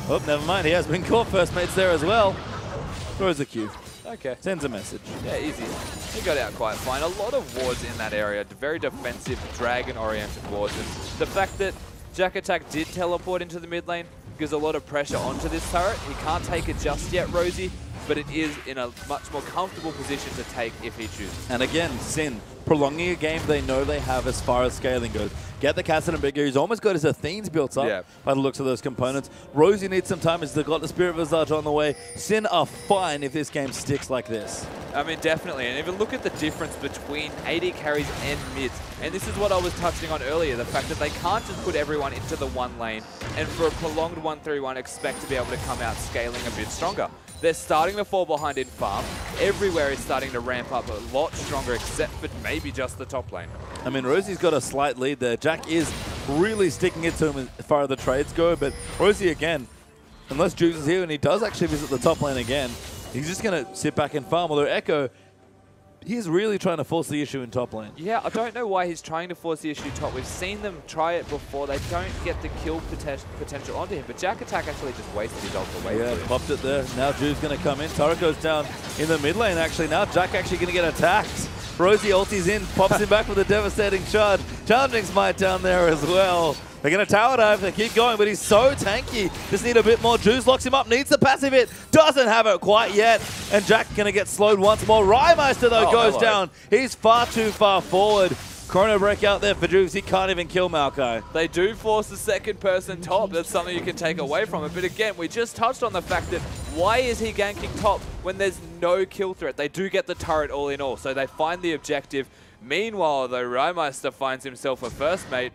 Oh, never mind. He has been caught. First mate's there as well. Throws a Q. Okay. Sends a message. Yeah, easy. He got out quite fine. A lot of wards in that area. Very defensive, dragon-oriented wards. And the fact that Jack Attack did teleport into the mid lane gives a lot of pressure onto this turret. He can't take it just yet, Rosie, but it is in a much more comfortable position to take if he chooses. And again, Sin, prolonging a game they know they have as far as scaling goes. Get the Kassadin bigger. He's almost got his Athenes built up by the looks of those components. Rosie needs some time as they've got the Spirit Visage on the way. Sin are fine if this game sticks like this. I mean, definitely. And even look at the difference between AD carries and mids. And this is what I was touching on earlier, the fact that they can't just put everyone into the one lane and for a prolonged 1-3-1 expect to be able to come out scaling a bit stronger. They're starting to fall behind in farm. Everywhere is starting to ramp up a lot stronger, except for maybe just the top lane. I mean, Rosie's got a slight lead there. Jack is really sticking it to him as far as the trades go, but Rosie, again, unless Juice is here and he does actually visit the top lane again, he's just going to sit back and farm. Although Echo, he's really trying to force the issue in top lane. Yeah, I don't know why he's trying to force the issue top. We've seen them try it before. They don't get the kill potential onto him, but Jack Attack actually just wasted his ult away. Yeah, popped it there. Now Juice going to come in. Turret goes down in the mid lane, actually. Now Jack actually going to get attacked. Rosie ulti's in, pops him back with a devastating charge. Challenging Smite down there as well. They're going to tower dive, they keep going, but he's so tanky. Just need a bit more juice, locks him up, needs the passive hit, doesn't have it quite yet. And Jack going to get slowed once more. Rhymeister, though, goes down. He's far too far forward. Chrono break out there for Juice. He can't even kill Maokai. They do force the second person top. That's something you can take away from it. But again, we just touched on the fact that why is he ganking top when there's no kill threat? They do get the turret all in all, so they find the objective. Meanwhile, though, Rhymeister finds himself a first mate,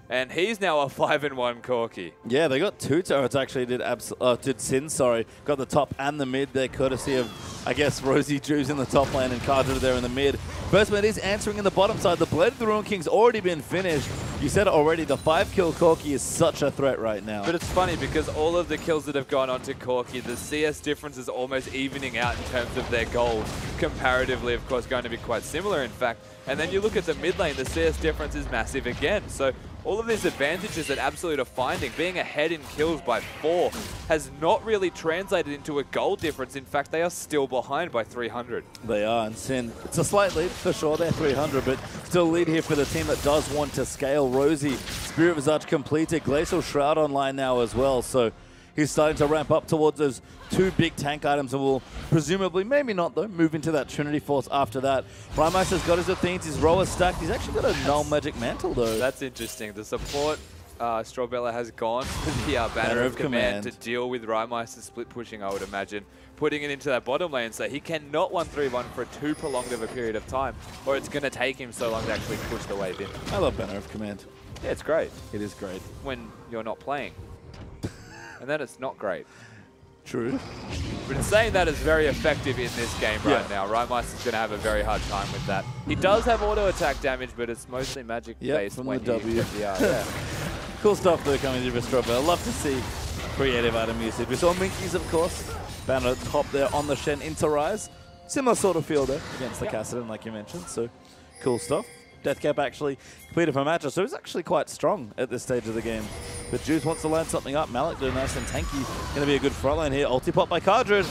and he's now a 5-1 Corki. Yeah, they got two turrets actually. Did Sin, sorry. Got the top and the mid there, courtesy of, I guess, Rosie Juice in the top lane and Carter there in the mid. First mate is answering in the bottom side. The Blade of the Ruin King's already been finished. You said it already, the 5-kill Corki is such a threat right now. But it's funny because all of the kills that have gone on to Corki, the CS difference is almost evening out in terms of their gold. Comparatively, of course, going to be quite similar, in fact. And then you look at the mid lane, the CS difference is massive again. So all of these advantages that Absolute are finding, being ahead in kills by 4, has not really translated into a gold difference. In fact, they are still behind by 300. They are, and Sin, it's a slight lead for sure, they're 300, but still lead here for the team that does want to scale. Rosie, Spirit Visage completed, Glacial Shroud online now as well, so he's starting to ramp up towards those 2 big tank items and will presumably, maybe not though, move into that Trinity Force after that. Rhymeister's got his Athenes, his Roa stacked. He's actually got a null magic mantle though. That's interesting. The support Strawbella has gone to the Banner of Command to deal with Rhymeister split pushing, I would imagine. Putting it into that bottom lane so he cannot 1-3-1 for too prolonged of a period of time, or it's going to take him so long to actually push the wave in. I love Banner of Command. Yeah, it's great. It is great. When you're not playing. And then it's not great. True. But in saying that is very effective in this game right now. Rymeister's going to have a very hard time with that. He does have auto attack damage, but it's mostly magic based from when the W. Cool stuff though coming through for Strawberry. I love to see creative item usage. We saw Minkies, of course, found a top there on the Shen into Rise. Similar sort of feel there against the Kassadin, like you mentioned. So cool stuff. Deathcap actually completed for Matcha, so he's actually quite strong at this stage of the game. But Juice wants to line something up. Malik doing nice and tanky. Going to be a good front line here. Ulti pop by Cardred.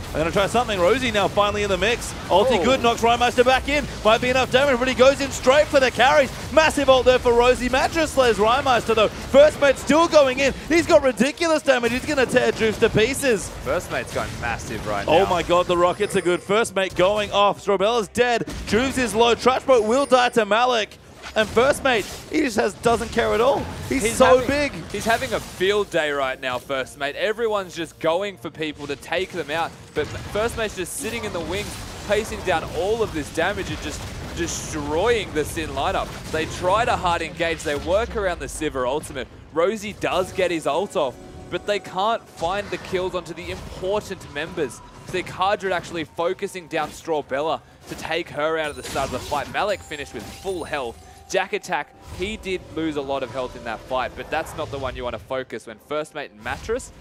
I'm going to try something. Rosie now finally in the mix. Ulti good, knocks Rymeister back in. Might be enough damage, but he goes in straight for the carries. Massive ult there for Rosie. Mattress slays Rymeister though. First mate still going in. He's got ridiculous damage. He's going to tear Juice to pieces. First mate's going massive right now. Oh my god, the rockets are good. First mate going off. Strawbella's dead. Juice is low. Trashboat will die to Malik. And First Mate, he just doesn't care at all. He's so big. He's having a field day right now, First Mate. Everyone's just going for people to take them out. But First Mate's just sitting in the wings, pacing down all of this damage and just destroying the Sin lineup. They try to hard engage. They work around the Sivir ultimate. Rosie does get his ult off, but they can't find the kills onto the important members. So Cardred actually focusing down Strawbella to take her out at the start of the fight. Malik finished with full health. Jack Attack, he did lose a lot of health in that fight, but that's not the one you want to focus when First Mate and Mattress,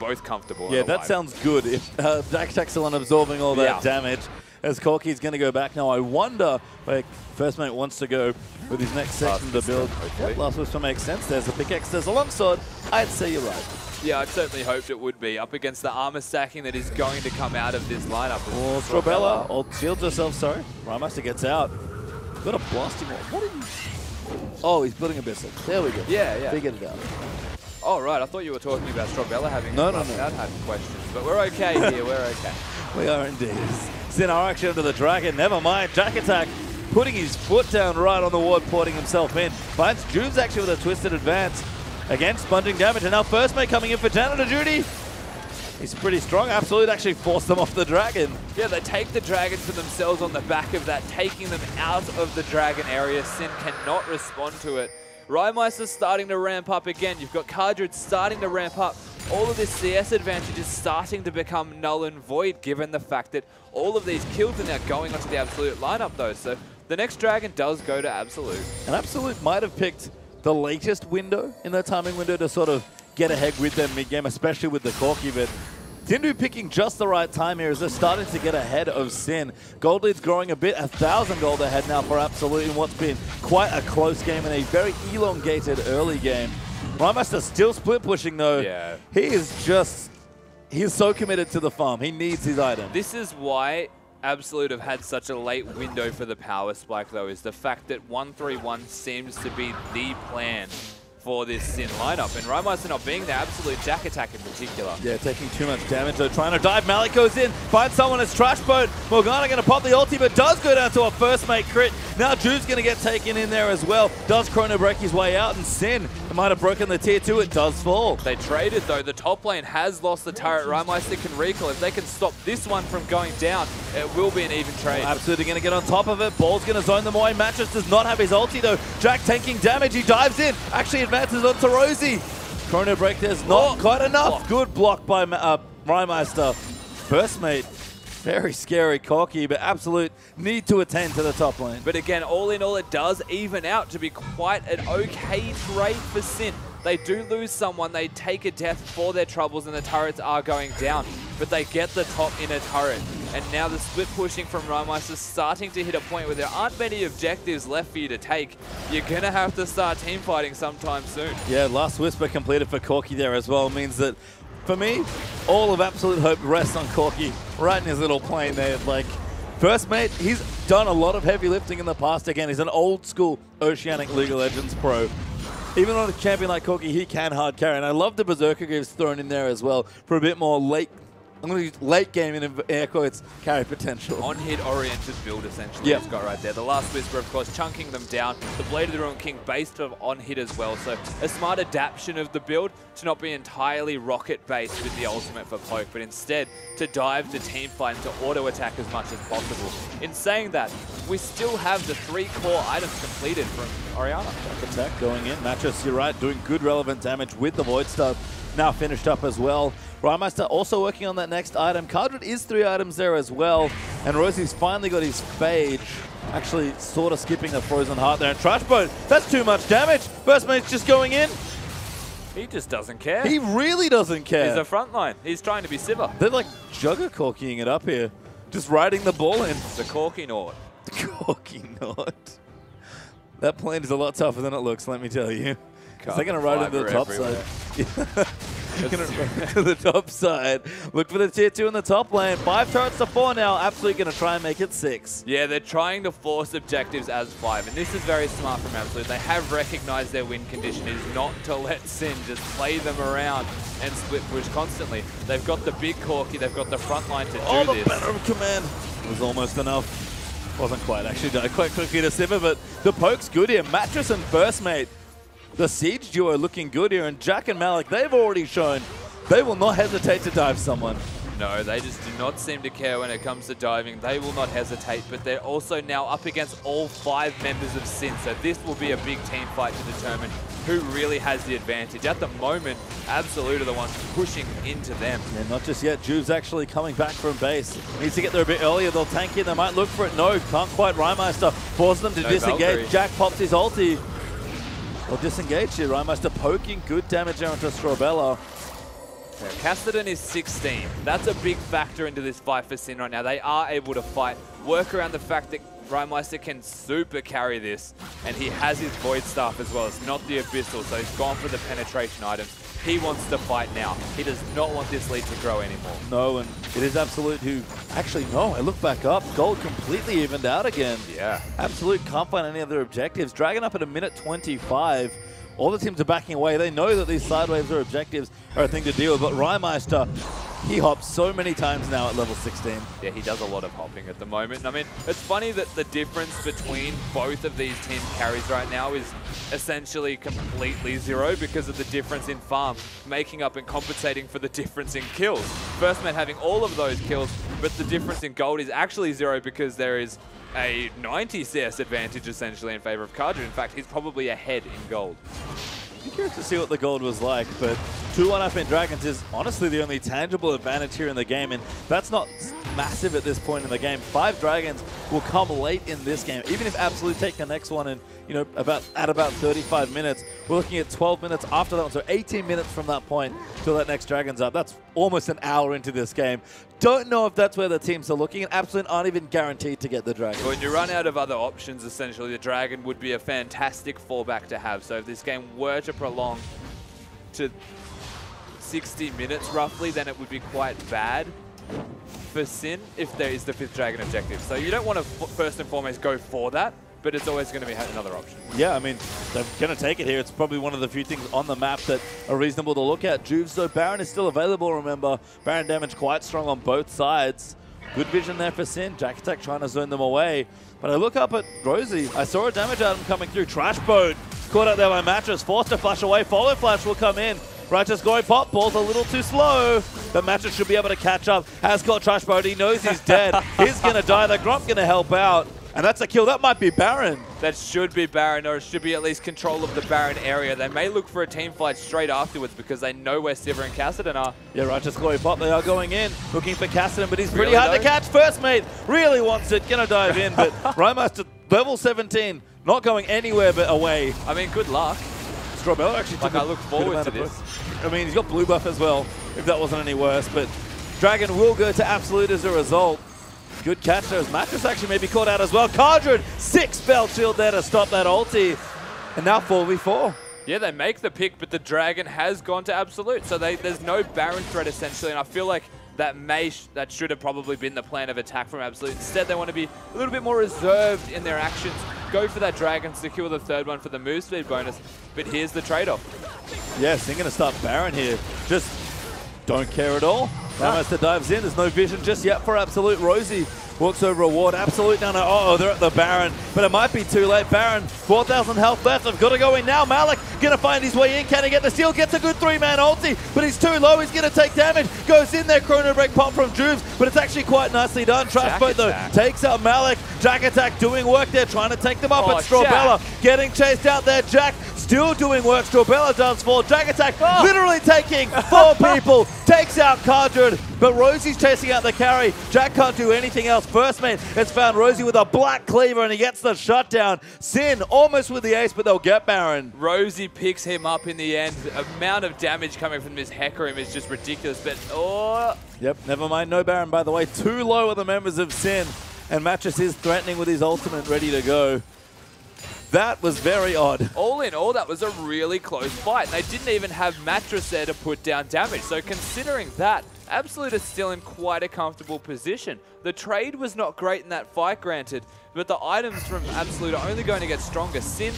both comfortable. Yeah, that sounds good. If Jack Attack's still on absorbing all that damage, as Corky's going to go back now, I wonder where First Mate wants to go with his next section of the build. Yep, Last Whisper makes sense. There's a pickaxe, there's a long sword. I'd say you're right. Yeah, I certainly hoped it would be, up against the armor stacking that is going to come out of this lineup. Oh, Strawbella, shields herself, sorry. Rymeister gets out. Got a blasting wall. What are you? Oh, he's building a Bissell. There we go. Yeah. Figured it out. Oh, right. I thought you were talking about Strawbella having no. had questions. But we're okay here. We're okay. We are indeed. Sin are actually under the dragon. Never mind. Jack Attack putting his foot down right on the ward, porting himself in. Finds Juves actually with a twisted advance. Again, sponging damage. And now First Mate coming in for janitor duty. He's pretty strong. Absolute actually forced them off the dragon. Yeah, they take the dragon for themselves on the back of that, taking them out of the dragon area. Sin cannot respond to it. Rymeister's starting to ramp up again. You've got Cardred starting to ramp up. All of this CS advantage is starting to become null and void, given the fact that all of these kills are now going onto the Absolute lineup, though. So the next dragon does go to Absolute. And Absolute might have picked the latest window in their timing window to sort of get ahead with them mid-game, especially with the Corky, but Tindu picking just the right time here as they're starting to get ahead of Sin. Gold lead's growing a bit, 1,000 gold ahead now for Absolute in what's been quite a close game and a very elongated early game. Rymeister still split pushing though. Yeah. He's so committed to the farm. He needs his item. This is why Absolute have had such a late window for the power spike though, is the fact that 1-3-1 seems to be the plan for this Sin lineup. And Rymeister not being the Absolute Jack Attack in particular. Yeah, taking too much damage though, trying to dive. Malik goes in, finds someone as Trash Boat. Morgana going to pop the ulti, but does go down to a First Mate crit. Now Juve's going to get taken in there as well. Does Chrono break his way out, and Sin might have broken the tier 2, it does fall. They traded though, the top lane has lost the turret. Rymeister can recall. If they can stop this one from going down, it will be an even trade. Absolutely going to get on top of it. Ball's going to zone them away. Mattress does not have his ulti though. Jack tanking damage, he dives in, actually advances onto Rosie. Chrono break there's not quite enough. Good block by Rymeister. First Mate, very scary Corky, but Absolute need to attend to the top lane. But again, all in all, it does even out to be quite an okay trade for Sin. They do lose someone, they take a death for their troubles, and the turrets are going down. But they get the top inner turret. And now the split pushing from Rymeister is starting to hit a point where there aren't many objectives left for you to take. You're going to have to start team fighting sometime soon. Yeah, Last Whisper completed for Corky there as well. Means that, for me, all of Absolute hope rests on Corky right in his little plane there. Like, First Mate, he's done a lot of heavy lifting in the past. Again, he's an old school Oceanic League of Legends pro. Even on a champion like Corky, he can hard carry. And I love the Berserker Greaves thrown in there as well for a bit more late, I'm going to use late game in air quotes, carry potential. On-hit oriented build, essentially, it's got right there. The Last Whisper, of course, chunking them down. The Blade of the Ruined King based on hit as well. So a smart adaptation of the build to not be entirely rocket-based with the ultimate for poke, but instead to dive to team fight and to auto-attack as much as possible. In saying that, we still have the 3 core items completed from Oriana. Attack going in. Mattress, you're right, doing good relevant damage with the Void Stuff. Now finished up as well. Rymeister also working on that next item. Cardred is 3 items there as well. And Rosie's finally got his Phage. Actually sort of skipping the Frozen Heart there. And Trash Boat, that's too much damage. First mate's just going in. He just doesn't care. He really doesn't care. He's a front line. He's trying to be Siva. They're like jugger-corkying it up here. Just riding the ball in. The Corky Nord. The Corky Nord. That plane is a lot tougher than it looks, let me tell you. They're going to ride into the top side. Going to the top side. Look for the tier 2 in the top lane. 5 turrets to 4 now. Absolute going to try and make it 6. Yeah, they're trying to force objectives as 5, and this is very smart from Absolute. They have recognized their win condition is not to let Sin just play them around and split push constantly. They've got the big Corky, they've got the front line to do this. The banner of command was almost enough. Wasn't quite, actually died quite quickly to Simmer, but the poke's good here. Mattress and First Mate. The Siege duo looking good here, and Jack and Malik, they've already shown they will not hesitate to dive someone. No, they just do not seem to care when it comes to diving. They will not hesitate, but they're also now up against all 5 members of Sin, so this will be a big team fight to determine who really has the advantage. At the moment, Absolute are the ones pushing into them. Yeah, not just yet. Juve's actually coming back from base. Needs to get there a bit earlier. They'll tank in. They might look for it. No, can't quite. Rymeister forces them to disengage. Valkyrie. Jack pops his ulti. They'll disengage here. Rymeister poking good damage there onto Strawbella. Yeah, Cassidy is 16. That's a big factor into this fight for Sin right now. They are able to fight, work around the fact that Rymeister can super carry this, and he has his Void Staff as well. It's not the Abyssal, so he's gone for the penetration items. He wants to fight now. He does not want this lead to grow anymore. No, and it is Absolute who... Actually, no, I look back up. Gold completely evened out again. Yeah. Absolute can't find any other objectives. Dragon up at a minute 25. All the teams are backing away. They know that these side waves or objectives are a thing to deal with, but Rymeister, he hops so many times now at level 16. Yeah, he does a lot of hopping at the moment. I mean, it's funny that the difference between both of these team carries right now is essentially completely 0 because of the difference in farm, making up and compensating for the difference in kills. First Mate having all of those kills, but the difference in gold is actually 0 because there is a 90 CS advantage essentially in favor of Cardred. In fact, he's probably ahead in gold. I'm curious to see what the gold was like, but 2-1 up in Dragons is honestly the only tangible advantage here in the game, and that's not massive at this point in the game. 5 Dragons will come late in this game. Even if Absolute take the next one in, you know, at about 35 minutes, we're looking at 12 minutes after that one, so 18 minutes from that point till that next Dragon's up. That's almost an hour into this game. Don't know if that's where the teams are looking, and Absolute aren't even guaranteed to get the Dragon. When you run out of other options, essentially, the Dragon would be a fantastic fallback to have. So if this game were to prolong to 60 minutes roughly, then it would be quite bad for Sin if there is the 5th Dragon objective. So you don't want to first and foremost go for that, but it's always going to be another option. Yeah, I mean, they're going to take it here. It's probably one of the few things on the map that are reasonable to look at. Juve, so Baron is still available, remember. Baron damage quite strong on both sides. Good vision there for Sin. Jack Attack trying to zone them away. But I look up at Rosie. I saw a damage item coming through. Trash Boat caught out there by Mattress. Forced to flash away. Follow Flash will come in. Righteous going pop. Ball's a little too slow. But Mattress should be able to catch up. Has got Trash Boat. He knows he's dead. He's going to die. The Gromp going to help out. And that's a kill. That might be Baron. That should be Baron, or it should be at least control of the Baron area. They may look for a team fight straight afterwards because they know where Siva and Cassidy are. Yeah, Righteous Glory Pop, they are going in. Looking for Cassidy, but he's pretty hard to catch. First Mate really wants it. Gonna dive in, but Rymeister, level 17, not going anywhere but away. I mean, good luck. Strawbella actually took I look forward to this. I mean, he's got blue buff as well, if that wasn't any worse, but Dragon will go to Absolute as a result. Good catch there as Mattress actually may be caught out as well. Cardred, 6 spell shield there to stop that ulti. And now 4v4. Yeah, they make the pick, but the Dragon has gone to Absolute. So there's no Baron threat essentially, and I feel like that should have probably been the plan of attack from Absolute. Instead, they want to be a little bit more reserved in their actions. Go for that Dragon, secure the 3rd one for the move speed bonus. But here's the trade-off. Yes, they're going to start Baron here. Just don't care at all. Rymeister dives in. There's no vision just yet for Absolute. Rosie walks over a ward. Absolute down. Uh-oh, they're at the Baron. But it might be too late. Baron, 4,000 health left. They've got to go in now. Malik going to find his way in. Can he get the steal? Gets a good 3-man ulti, but he's too low. He's going to take damage. Goes in there. Chrono Break pop from Juves, but it's actually quite nicely done. Trash Boat, though, takes out Malik. Jack Attack doing work there, trying to take them up, Oh, but Strawbella getting chased out there. Jack still doing work. Strawbella does fall. Jack Attack literally taking 4 people, takes out Cardred, but Rosie's chasing out the carry. Jack can't do anything else. First mate has found Rosie with a black cleaver, and he gets the shutdown. Sin almost with the ace, but they'll get Baron. Rosie picks him up in the end. The amount of damage coming from this Hecarim is just ridiculous, but Yep, never mind. No Baron, by the way. Too low are the members of Sin, and Mattress is threatening with his ultimate ready to go. That was very odd. All in all, that was a really close fight. They didn't even have Mattress there to put down damage. So considering that, Absolute is still in quite a comfortable position. The trade was not great in that fight, granted, but the items from Absolute are only going to get stronger. Sin,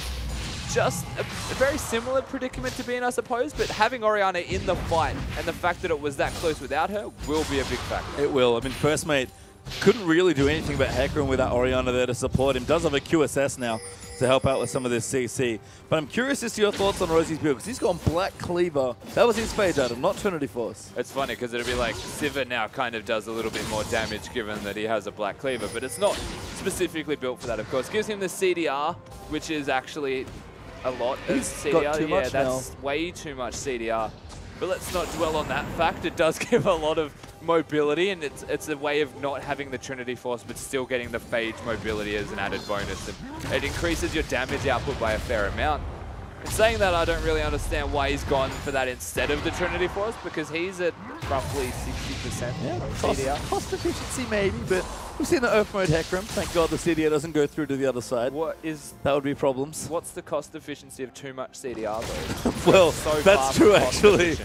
just a very similar predicament to be in, I suppose, but having Orianna in the fight and the fact that it was that close without her will be a big factor. It will. I mean, First Mate couldn't really do anything about Hecarim without Orianna there to support him. Does have a QSS now to help out with some of this CC. But I'm curious as to your thoughts on Rosie's build, because he's gone Black Cleaver. That was his phase item, not Trinity Force. It's funny because it'll be like Sivir now kind of does a little bit more damage given that he has a Black Cleaver, but it's not specifically built for that, of course. Gives him the CDR, which is actually a lot of CDR. Got too much that's now. way too much CDR. But let's not dwell on that fact. It does give a lot of mobility, and it's a way of not having the Trinity Force, but still getting the Phage mobility as an added bonus. And it increases your damage output by a fair amount. In saying that, I don't really understand why he's gone for that instead of the Trinity Force, because he's at roughly 60% CDR. Cost efficiency maybe, but we've seen the Earth Mode Hecarim. Thank God the CDR doesn't go through to the other side. That would be problems. What's the cost efficiency of too much CDR though? Well, so that's true actually.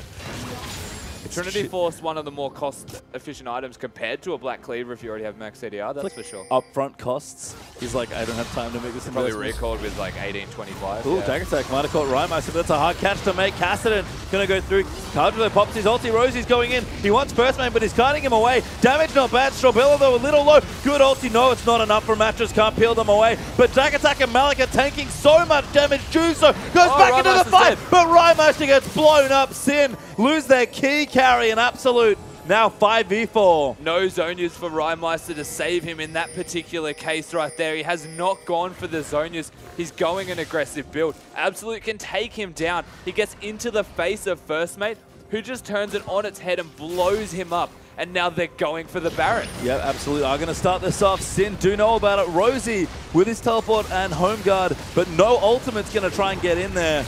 Trinity Force, one of the more cost-efficient items compared to a Black Cleaver if you already have max CDR, that's for sure. Upfront costs. He's like, I don't have time to make this Probably investment. recalled with like 1825. Ooh, Jack Attack might have caught Rymeister, but that's a hard catch to make. Cassidy gonna go through. Cardred pops his ulti. Rosie's going in. He wants First Mate, but he's guiding him away. Damage not bad. Strawbella though a little low. Good ulti. No, it's not enough for Mattress. Can't peel them away. But Jack Attack and Malik are tanking so much damage. Juzo goes back into the fight, but Rymeister gets blown up. Sin lose their key carry and Absolute. Now 5v4. No Zonias for Rymeister to save him in that particular case right there. He has not gone for the Zonias. He's going an aggressive build. Absolute can take him down. He gets into the face of First Mate, who just turns it on its head and blows him up. And now they're going for the Baron. Yeah, absolutely. I'm going to start this off. Sin do know about it. Rosie with his teleport and home guard, but no ultimate's going to try and get in there.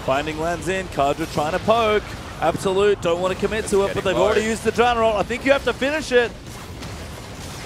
Binding lands in. Cardred trying to poke. Absolute don't want to commit to it, but they've already used the general. I think you have to finish it.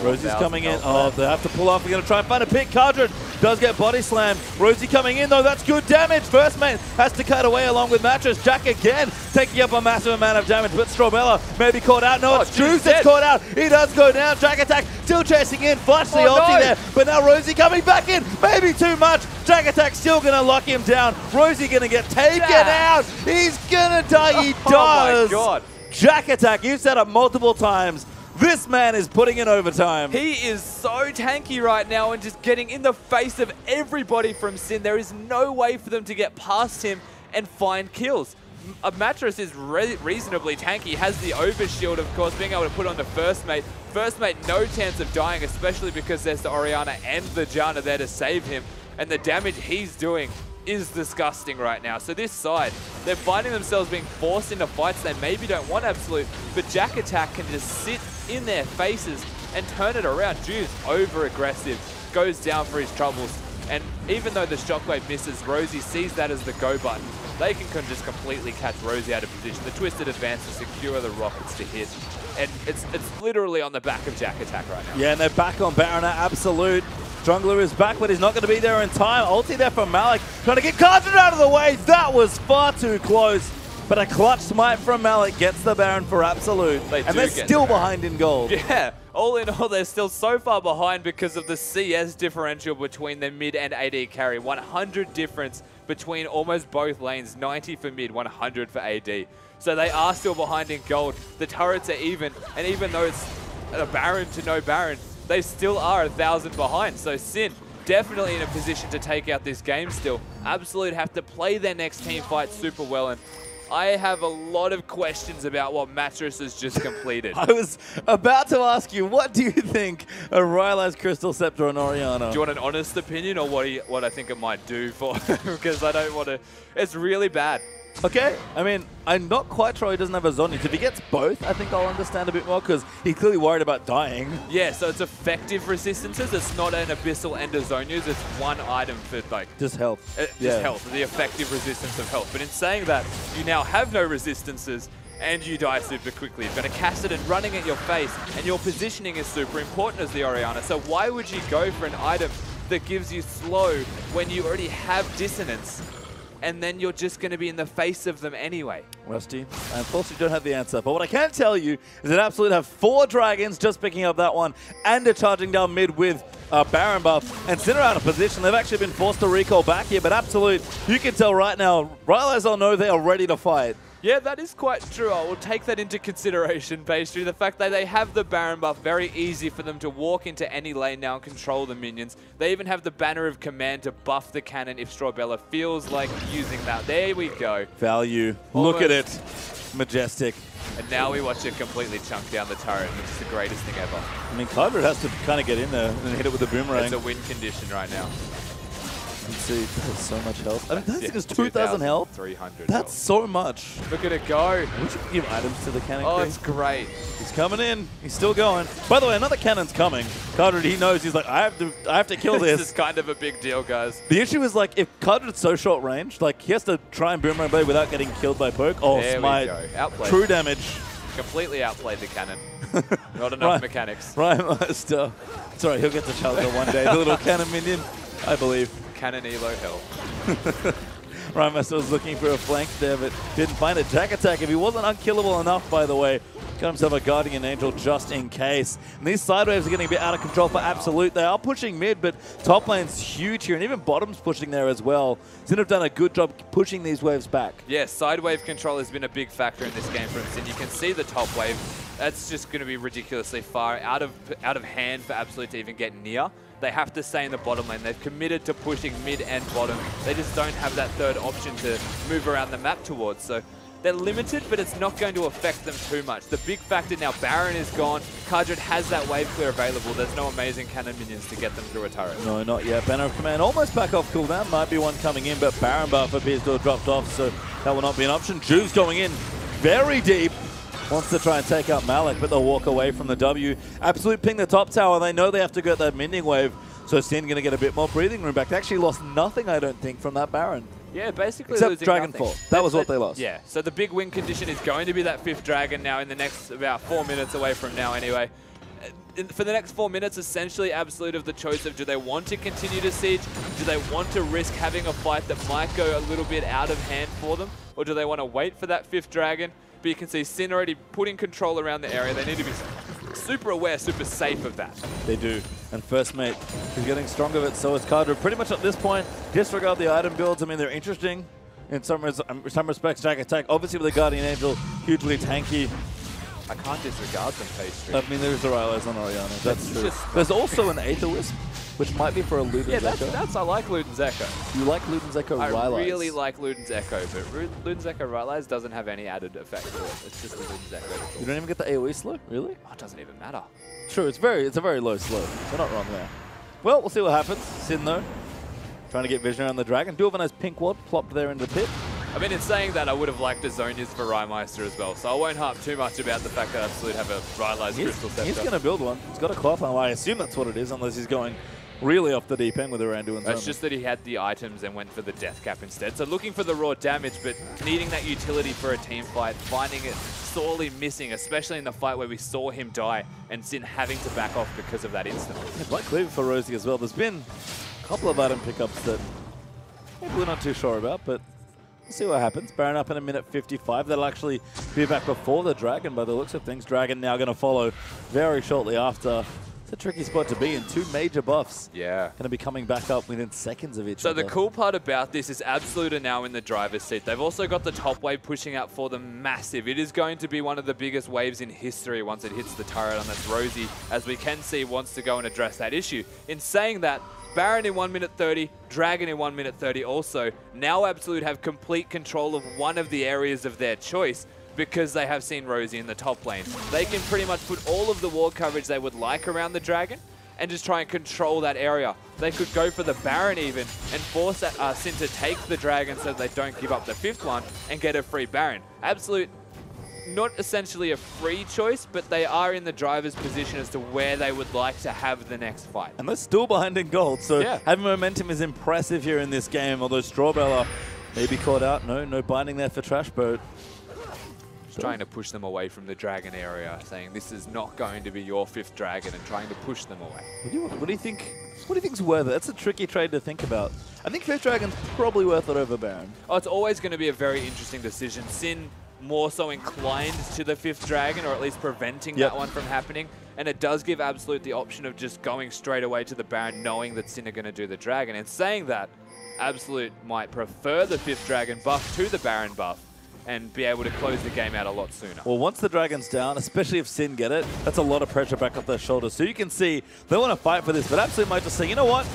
Rosie's coming in. Oh, they have to pull off. We're going to try and find a pick. Cardred does get body slammed. Rosie coming in, though. That's good damage. First Mate has to cut away along with Mattress. Jack again taking up a massive amount of damage, but Strawbella may be caught out. No, it's Juice that's caught out. He does go down. Jack Attack still chasing in. Flash the ulti there, but now Rosie coming back in. Maybe too much. Jack Attack still going to lock him down. Rosie going to get taken out. He's going to die. He does. Oh, my God. Jack Attack, you've said it multiple times. This man is putting in overtime. He is so tanky right now and just getting in the face of everybody from Sin. There is no way for them to get past him and find kills. A Mattress is reasonably tanky. He has the overshield, of course, being able to put on the First Mate. First Mate, no chance of dying, especially because there's the Orianna and the Janna there to save him. And the damage he's doing is disgusting right now. So this side, they're finding themselves being forced into fights they maybe don't want Absolute, but Jack Attack can just sit in their faces and turn it around. Juice over aggressive, goes down for his troubles, and even though the shockwave misses, Rosie sees that as the go button. They can just completely catch Rosie out of position. The twisted advance to secure the rockets to hit, and it's literally on the back of Jack Attack right now. Yeah, and they're back on Baron at Absolute. Jungler is back, but he's not going to be there in time. Ulti there from Malik, trying to get Cardred out of the way. That was far too close. But a clutch smite from Malik gets the Baron for Absolute. And they're still behind in gold. Yeah, all in all, they're still so far behind because of the CS differential between their mid and AD carry. 100 difference between almost both lanes. 90 for mid, 100 for AD. So they are still behind in gold. The turrets are even, and even though it's a Baron to no Baron, they still are 1,000 behind. So Sin definitely in a position to take out this game still. Absolute have to play their next team fight super well, and I have a lot of questions about what Mattress has just completed. I was about to ask you, what do you think of Rylai's Crystal Scepter on Orianna? Do you want an honest opinion or what I think it might do for because I don't want to. It's really bad. Okay, I mean, I'm not quite sure he doesn't have a Zonius. If he gets both, I think I'll understand a bit more because he's clearly worried about dying. Yeah, so it's effective resistances. It's not an Abyssal and a Zonius. It's one item for like... Just health. Just health, the effective resistance of health. But in saying that, you now have no resistances and you die super quickly. You've got a Kassadin running at your face and your positioning is super important as the Orianna. So why would you go for an item that gives you slow when you already have dissonance? And then you're just going to be in the face of them anyway. Rusty, I unfortunately don't have the answer. But what I can tell you is that Absolute have 4 Dragons, just picking up that one, and they're charging down mid with Baron buff. And Sinner out of position. They've actually been forced to recall back here. But Absolute, you can tell right now, Rylai's all know they are ready to fight. Yeah, that is quite true. I will take that into consideration, Pastry. The fact that they have the Baron buff, very easy for them to walk into any lane now and control the minions. They even have the Banner of Command to buff the cannon if Strawbella feels like using that. There we go. Value. Look at it. Majestic. And now we watch it completely chunk down the turret, which is the greatest thing ever. I mean, Codred has to kind of get in there and hit it with a boomerang. It's a win condition right now. You can see there's so much health. I mean, that's just 2,000 health. 300. That's so much. Look at it go. We should give items to the cannon. Oh, it's great. He's coming in. He's still going. By the way, another cannon's coming. Codred, he knows. He's like, I have to kill this. This is kind of a big deal, guys. The issue is like if Codred's so short range, like he has to try and boomerang blade without getting killed by poke. Oh, there smite. We go. Outplayed. True damage. Completely outplayed the cannon. Not enough mechanics. Ryan Master. Sorry, he'll get to Challenger one day. The little cannon minion, I believe. Cannon elo hell. Ryan Master was looking for a flank there, but didn't find it. Jack attack, if he wasn't unkillable enough, by the way, got himself a Guardian Angel just in case. And these side waves are getting a bit out of control for Absolute. They are pushing mid, but top lane's huge here, and even bottom's pushing there as well. Sin have done a good job pushing these waves back. Yeah, side wave control has been a big factor in this game for Sin. You can see the top wave. That's just going to be ridiculously far out of hand for Absolute to even get near. They have to stay in the bottom lane. They've committed to pushing mid and bottom. They just don't have that third option to move around the map towards. So they're limited, but it's not going to affect them too much. The big factor now, Baron is gone. Codred has that wave clear available. There's no amazing cannon minions to get them through a turret. No, not yet. Banner of Command almost back off cooldown. Might be one coming in, but Baron buff appears to have dropped off, so that will not be an option. Juve's going in very deep. Wants to try and take out Malik, but they'll walk away from the W. Absolute ping the top tower. They know they have to get that mending wave, so Sin going to get a bit more breathing room back. They actually lost nothing, I don't think, from that Baron. Yeah, basically except losing Dragonfall. Nothing. That was what they lost. Yeah, so the big win condition is going to be that 5th Dragon now in the next about 4 minutes away from now anyway. For the next 4 minutes, essentially Absolute of the choice of do they want to continue to siege, do they want to risk having a fight that might go a little bit out of hand for them, or do they want to wait for that 5th Dragon? But you can see Sin already putting control around the area. They need to be super aware, super safe of that. They do. And First Mate is getting stronger, but so is Codred. Pretty much at this point, disregard the item builds. I mean, they're interesting in some respects. Jack attack, obviously with the Guardian Angel, hugely tanky. I can't disregard them, Pastry. I mean, there's the Rylai's on Orianna. That's true. There's also an Aether Wisp, which might be for a Luden's Echo. Yeah, I like Luden's Echo. You like Luden's Echo Rylai's? I really like Luden's Echo, but Luden's Echo Rylai's doesn't have any added effect to it. It's just the Luden's Echo. You don't even get the AoE slow? Really? Oh, it doesn't even matter. True, it's a very low slow. They're not wrong there. Well, we'll see what happens. Sin, though, trying to get vision around the dragon. Do have a nice pink ward plopped there in the pit. I mean, in saying that, I would have liked a Zonius for Rymeister as well, so I won't harp too much about the fact that Absolute have a Rylai's Crystal Scepter. He's going to build one. He's got a cloth on. I assume that's what it is, unless he's going really off the deep end with Aranduin's. It's just that he had the items and went for the death cap instead. So looking for the raw damage, but needing that utility for a team fight, finding it sorely missing, especially in the fight where we saw him die and Sin having to back off because of that instantly. Yeah, Black Cleaver for Rosie as well. There's been a couple of item pickups that maybe we're not too sure about, but we'll see what happens. Baron up in a minute 55. That'll actually be back before the Dragon by the looks of things. Dragon now going to follow very shortly after. It's a tricky spot to be in. 2 major buffs. Yeah. Going to be coming back up within seconds of each So other. the cool part about this is Absolute are now in the driver's seat. They've also got the top wave pushing out for them massive. It is going to be one of the biggest waves in history once it hits the turret, and that's Rosie, as we can see, wants to go and address that issue. In saying that, Baron in 1 minute 30, Dragon in 1 minute 30 also. Now Absolute have complete control of one of the areas of their choice, because they have seen Rosie in the top lane. They can pretty much put all of the ward coverage they would like around the Dragon and just try and control that area. They could go for the Baron even and force Sin to take the Dragon so they don't give up the 5th one and get a free Baron. Absolute, not essentially a free choice, but they are in the driver's position as to where they would like to have the next fight. And they're still behind in gold, so Yeah. having momentum is impressive here in this game, although Strawbella may be caught out. No binding there for Trashboat. Trying to push them away from the Dragon area, saying this is not going to be your 5th Dragon, and trying to push them away. What do you think? What do you think's worth it? That's a tricky trade to think about. I think 5th Dragon's probably worth it over Baron. Oh, it's always going to be a very interesting decision. Sin more so inclined to the 5th Dragon, or at least preventing that one from happening. And it does give Absolute the option of just going straight away to the Baron, knowing that Sin are going to do the Dragon. And saying that, Absolute might prefer the 5th Dragon buff to the Baron buff, and be able to close the game out a lot sooner. Well, once the Dragon's down, especially if Sin get it, that's a lot of pressure back up their shoulders. So you can see they want to fight for this, but Absolute might just say, you know what?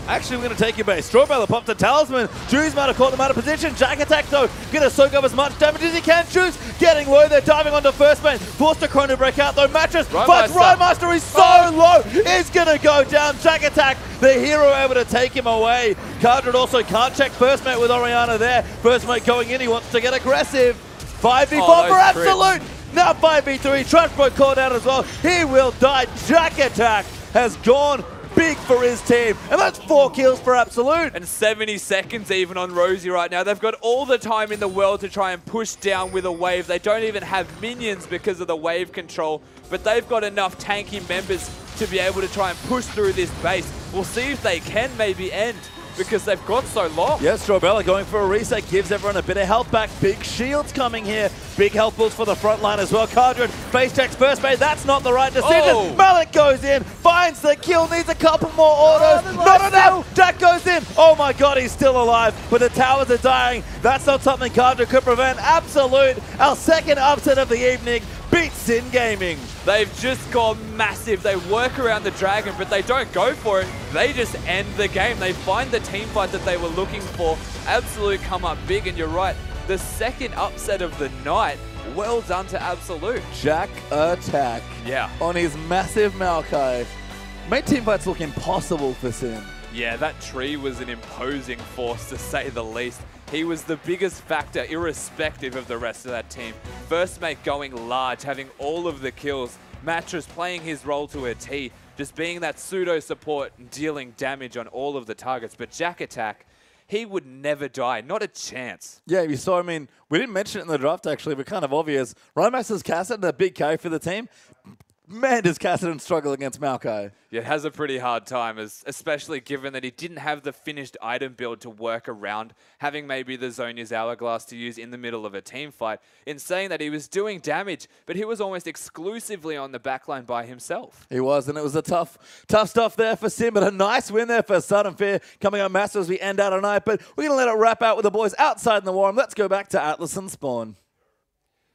Actually, we're going to take your base. Strawbella popped the talisman. Juice might have caught them out of position. Jack attack, though, going to soak up as much damage as he can. Juice getting low. They're diving onto first main. Forced a chrono break out, though. Mattress, but Rhymaster is so low. He's going to go down. Jack attack, the hero able to take him away. Cardred also can't check first mate with Oriana there. First mate going in. He wants to get aggressive. 5v4 for Absolute. Now 5v3. Trashboat called out as well. He will die. Jack attack has gone big for his team, and that's 4 kills for Absolute. And 70 seconds even on Rosie right now. They've got all the time in the world to try and push down with a wave. They don't even have minions because of the wave control, but they've got enough tanky members to be able to try and push through this base. We'll see if they can maybe end, because they've got so long. Yeah, Strawbella going for a reset, gives everyone a bit of health back. Big shields coming here. Big health boost for the front line as well. Cardred face checks first mate. That's not the right decision. Oh. Malik goes in, finds the kill, needs a couple more autos. Not enough. Jack goes in. Oh my god, he's still alive, but the towers are dying. That's not something Cardred could prevent. Absolute, our second upset of the evening, beats Sin Gaming. They've just gone massive. They work around the Dragon, but they don't go for it. They just end the game. They find the team fight that they were looking for. Absolute come up big, and you're right. The second upset of the night. Well done to Absolute. Jack attack. Yeah. On his massive Maokai. Made team fights look impossible for Sin. Yeah, that tree was an imposing force, to say the least. He was the biggest factor, irrespective of the rest of that team. First mate going large, having all of the kills. Mattress playing his role to a T, just being that pseudo support and dealing damage on all of the targets. But Jack attack, he would never die, not a chance. Yeah, you saw, I mean, we didn't mention it in the draft actually, but kind of obvious. Rhymaster's Cassidy, a big carry for the team. Man, does Cassidy struggle against Maokai. Yeah, has a pretty hard time, especially given that he didn't have the finished item build to work around, having maybe the Zhonya's Hourglass to use in the middle of a team fight. In saying that, he was doing damage, but he was almost exclusively on the backline by himself. He was, and it was a tough stuff there for Sin, but a nice win there for Sudden Fear coming on massive as we end out tonight. But we're going to let it wrap out with the boys outside in the Warm. Let's go back to Atlas and Spawn.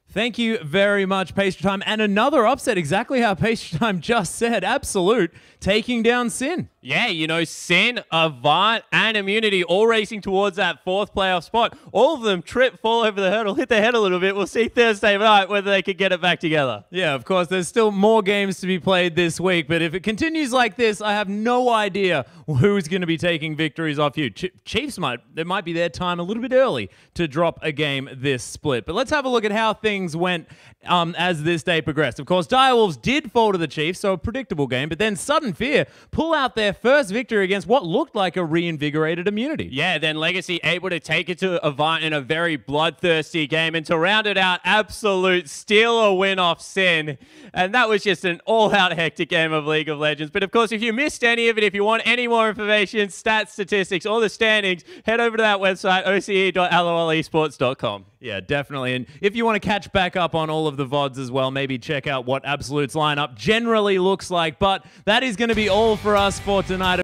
Thank you very much, Pastry Time. And another upset, exactly how Pastry Time just said. Absolute taking down Sin. Yeah, you know, Sin, Avant, and Immunity all racing towards that 4th playoff spot. All of them trip, fall over the hurdle, hit their head a little bit. We'll see Thursday night whether they could get it back together. Yeah, of course, there's still more games to be played this week, but if it continues like this, I have no idea who's going to be taking victories off you. Chiefs it might be their time a little bit early to drop a game this split. But let's have a look at how things went as this day progressed. Of course, Direwolves did fall to the Chiefs, so a predictable game, but then Sudden Fear pull out their first victory against what looked like a reinvigorated Immunity. Yeah, then Legacy able to take it to Avant in a very bloodthirsty game, and to round it out, Absolute steal a win off Sin. And that was just an all-out hectic game of League of Legends. But of course, if you missed any of it, if you want any more information, stats, statistics, all the standings, head over to that website, oce.lolesports.com. Yeah, definitely. And if you want to catch back up on all of of the VODs as well. Maybe check out what Absolute's lineup generally looks like. But that is going to be all for us for tonight.